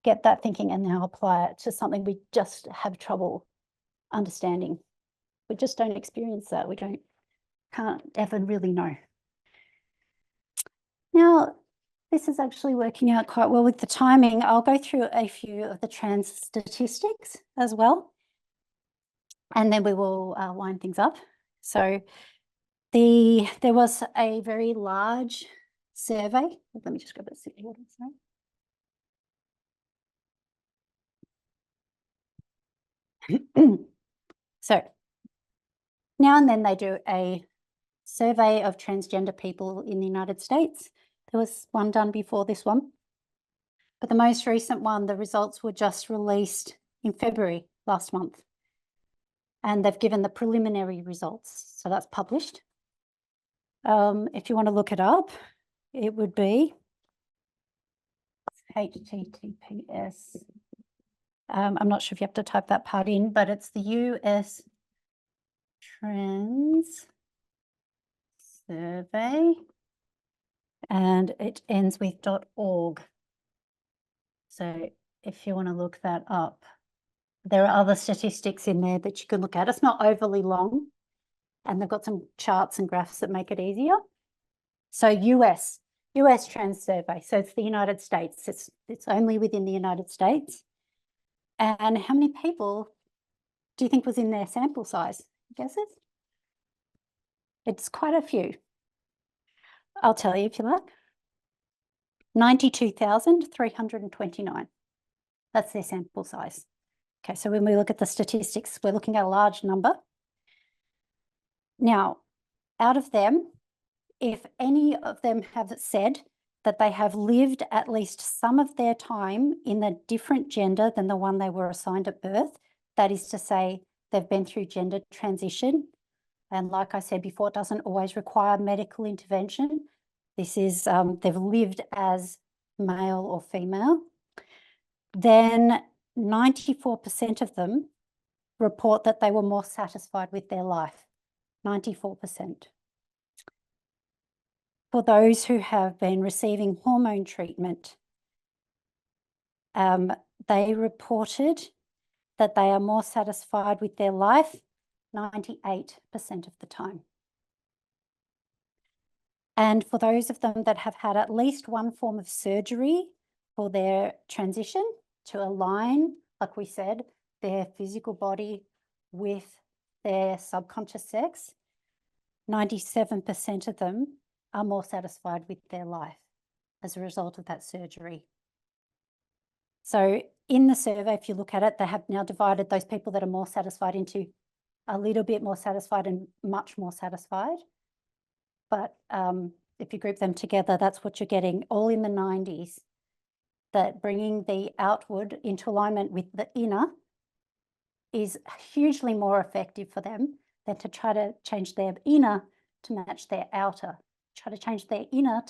get that thinking and now apply it to something we just have trouble understanding. We just don't experience that. We can't ever really know. Now, this is actually working out quite well with the timing. I'll go through a few of the trans statistics as well, and then we will wind things up. So there was a very large survey. Let me just grab a sip of water, sorry. So now and then they do a survey of transgender people in the United States. There was one done before this one. But the most recent one, the results were just released in February last month. And they've given the preliminary results. So that's published. If you want to look it up, it would be HTTPS. I'm not sure if you have to type that part in, but it's the US Trans Survey. And it ends with .org. So if you want to look that up, there are other statistics in there that you can look at. It's not overly long, and they've got some charts and graphs that make it easier. So US Trans Survey. So it's the United States. It's only within the United States. And how many people do you think was in their sample size? Guesses? It's quite a few. I'll tell you if you like. 92,329. That's their sample size. Okay, so when we look at the statistics, we're looking at a large number. Now, out of them, if any of them have said that they have lived at least some of their time in a different gender than the one they were assigned at birth, that is to say, they've been through gender transition. And like I said before, it doesn't always require medical intervention. This is, they've lived as male or female. Then 94% of them report that they were more satisfied with their life, 94%. For those who have been receiving hormone treatment, they reported that they are more satisfied with their life 98% of the time. And for those of them that have had at least one form of surgery for their transition to align, like we said, their physical body with their subconscious sex, 97% of them are more satisfied with their life as a result of that surgery. So in the survey, if you look at it, they have now divided those people that are more satisfied into a little bit more satisfied and much more satisfied. But if you group them together, that's what you're getting, all in the 90s, that bringing the outward into alignment with the inner is hugely more effective for them than to try to change their inner to match their outer. Try to change their inner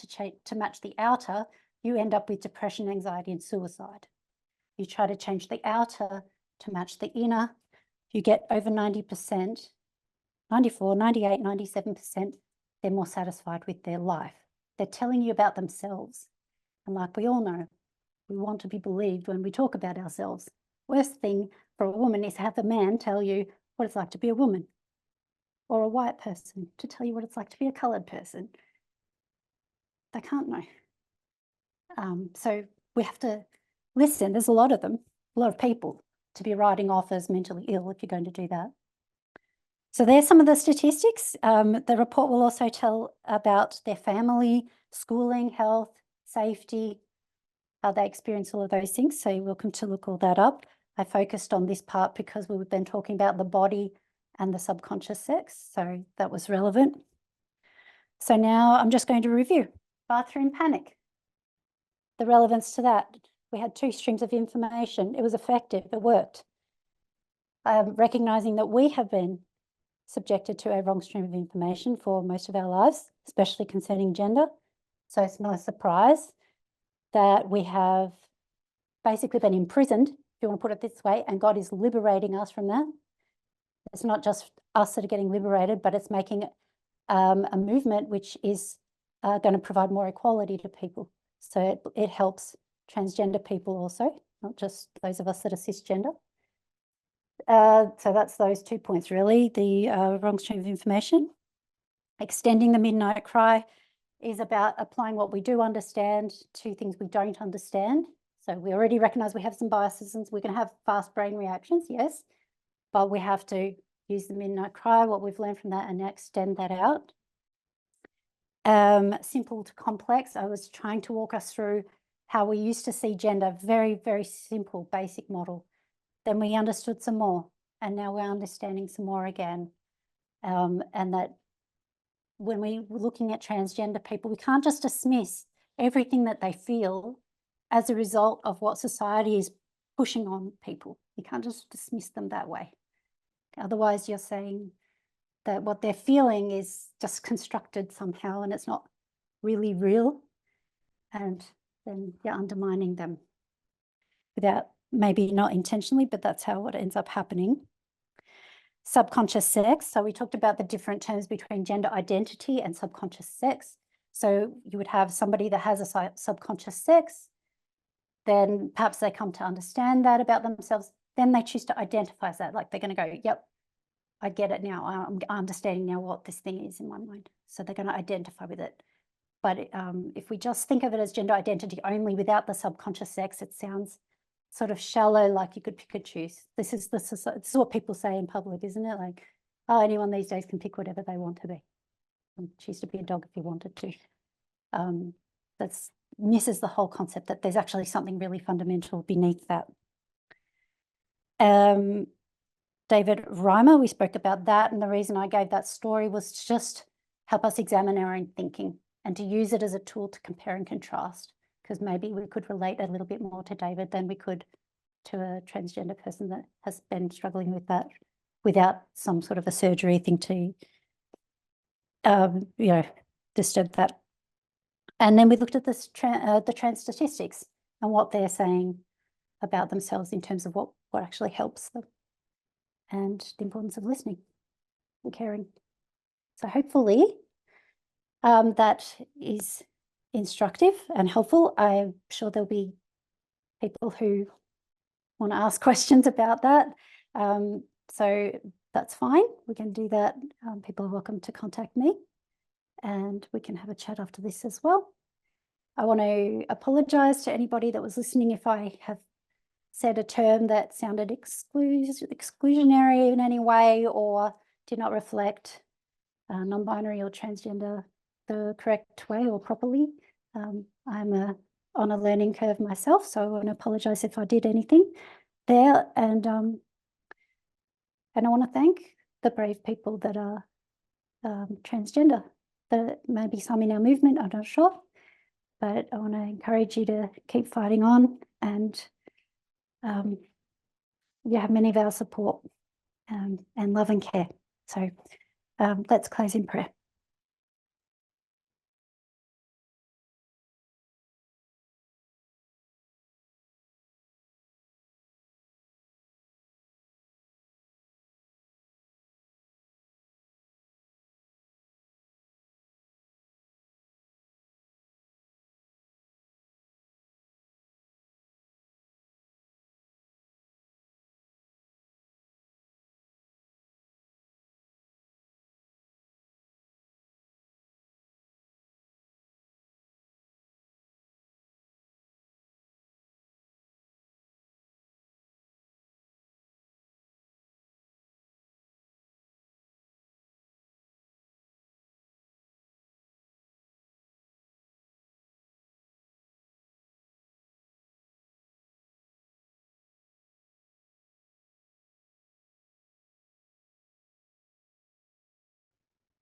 to match the outer, you end up with depression, anxiety, and suicide. You try to change the outer to match the inner, you get over 90%, 94, 98, 97%, they're more satisfied with their life. They're telling you about themselves. And like we all know, we want to be believed when we talk about ourselves. Worst thing for a woman is to have a man tell you what it's like to be a woman, or a white person to tell you what it's like to be a coloured person. They can't know. So we have to listen. There's a lot of them, a lot of people to be writing off as mentally ill if you're going to do that. So there's some of the statistics. The report will also tell about their family, schooling, health, safety, how they experience all of those things. So you're welcome to look all that up. I focused on this part because we've been talking about the body and the subconscious sex. So that was relevant. So now I'm just going to review. Bathroom panic. The relevance to that. We had 2 streams of information. It was effective. It worked. Recognizing that we have been subjected to a wrong stream of information for most of our lives, especially concerning gender. So it's no surprise that we have basically been imprisoned, if you want to put it this way, and God is liberating us from that. It's not just us that are getting liberated, but it's making a movement which is going to provide more equality to people. So it helps transgender people also, not just those of us that are cisgender. So that's those 2 points really, the wrong stream of information. Extending the midnight cry is about applying what we do understand to things we don't understand. So we already recognize we have some biases and we're going to have fast brain reactions, yes, but we have to use the midnight cry, what we've learned from that, and extend that out. Simple to complex, I was trying to walk us through how we used to see gender, very, very simple, basic model. Then we understood some more, and now we're understanding some more again. And that when we're looking at transgender people, we can't just dismiss everything that they feel as a result of what society is pushing on people. You can't just dismiss them that way. Otherwise, you're saying that what they're feeling is just constructed somehow and it's not really real. And then you're undermining them without, maybe not intentionally, but that's how it ends up happening. Subconscious sex. So we talked about the different terms between gender identity and subconscious sex. So you would have somebody that has a subconscious sex, then perhaps they come to understand that about themselves, then they choose to identify as that, like they're going to go, yep, I get it now. I'm understanding now what this thing is in my mind. So they're going to identify with it. But if we just think of it as gender identity only without the subconscious sex, it sounds sort of shallow, like you could pick and choose. This is what people say in public, isn't it? Like, oh, anyone these days can pick whatever they want to be. And choose to be a dog if you wanted to. That's misses the whole concept that there's actually something really fundamental beneath that. David Reimer, we spoke about that, and the reason I gave that story was to just help us examine our own thinking and to use it as a tool to compare and contrast, because maybe we could relate a little bit more to David than we could to a transgender person that has been struggling with that without some sort of a surgery thing to, disturb that. And then we looked at this the trans statistics and what they're saying about themselves in terms of what actually helps them, and the importance of listening and caring. So hopefully that is instructive and helpful. I'm sure there'll be people who want to ask questions about that. So that's fine. We can do that. People are welcome to contact me and we can have a chat after this as well. I want to apologise to anybody that was listening if I have said a term that sounded exclusionary in any way or did not reflect non-binary or transgender the correct way or properly. I'm a on a learning curve myself, so I want to apologise if I did anything there. And I want to thank the brave people that are transgender. There may be some in our movement, I'm not sure, but I want to encourage you to keep fighting on, and you have many of our support and love and care. So let's close in prayer.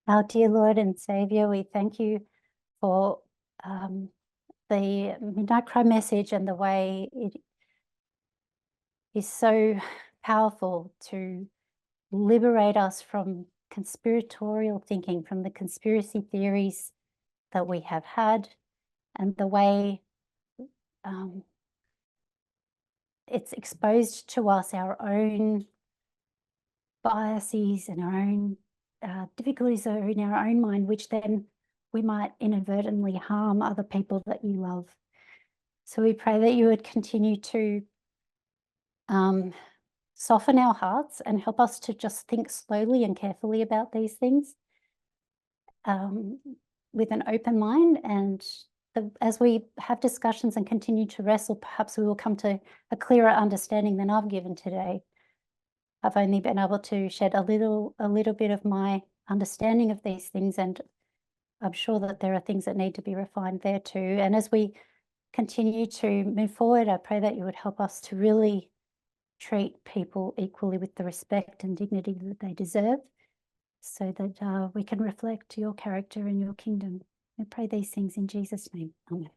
Our dear Lord and Saviour, we thank you for the Midnight Cry message and the way it is so powerful to liberate us from conspiratorial thinking, from the conspiracy theories that we have had, and the way it's exposed to us our own biases and our own difficulties that are in our own mind, which then we might inadvertently harm other people that you love. So we pray that you would continue to soften our hearts and help us to just think slowly and carefully about these things with an open mind. And as we have discussions and continue to wrestle, perhaps we will come to a clearer understanding than I've given today. I've only been able to shed a little bit of my understanding of these things, and I'm sure that there are things that need to be refined there too. And as we continue to move forward, I pray that you would help us to really treat people equally with the respect and dignity that they deserve, so that we can reflect your character and your kingdom. I pray these things in Jesus' name. Amen.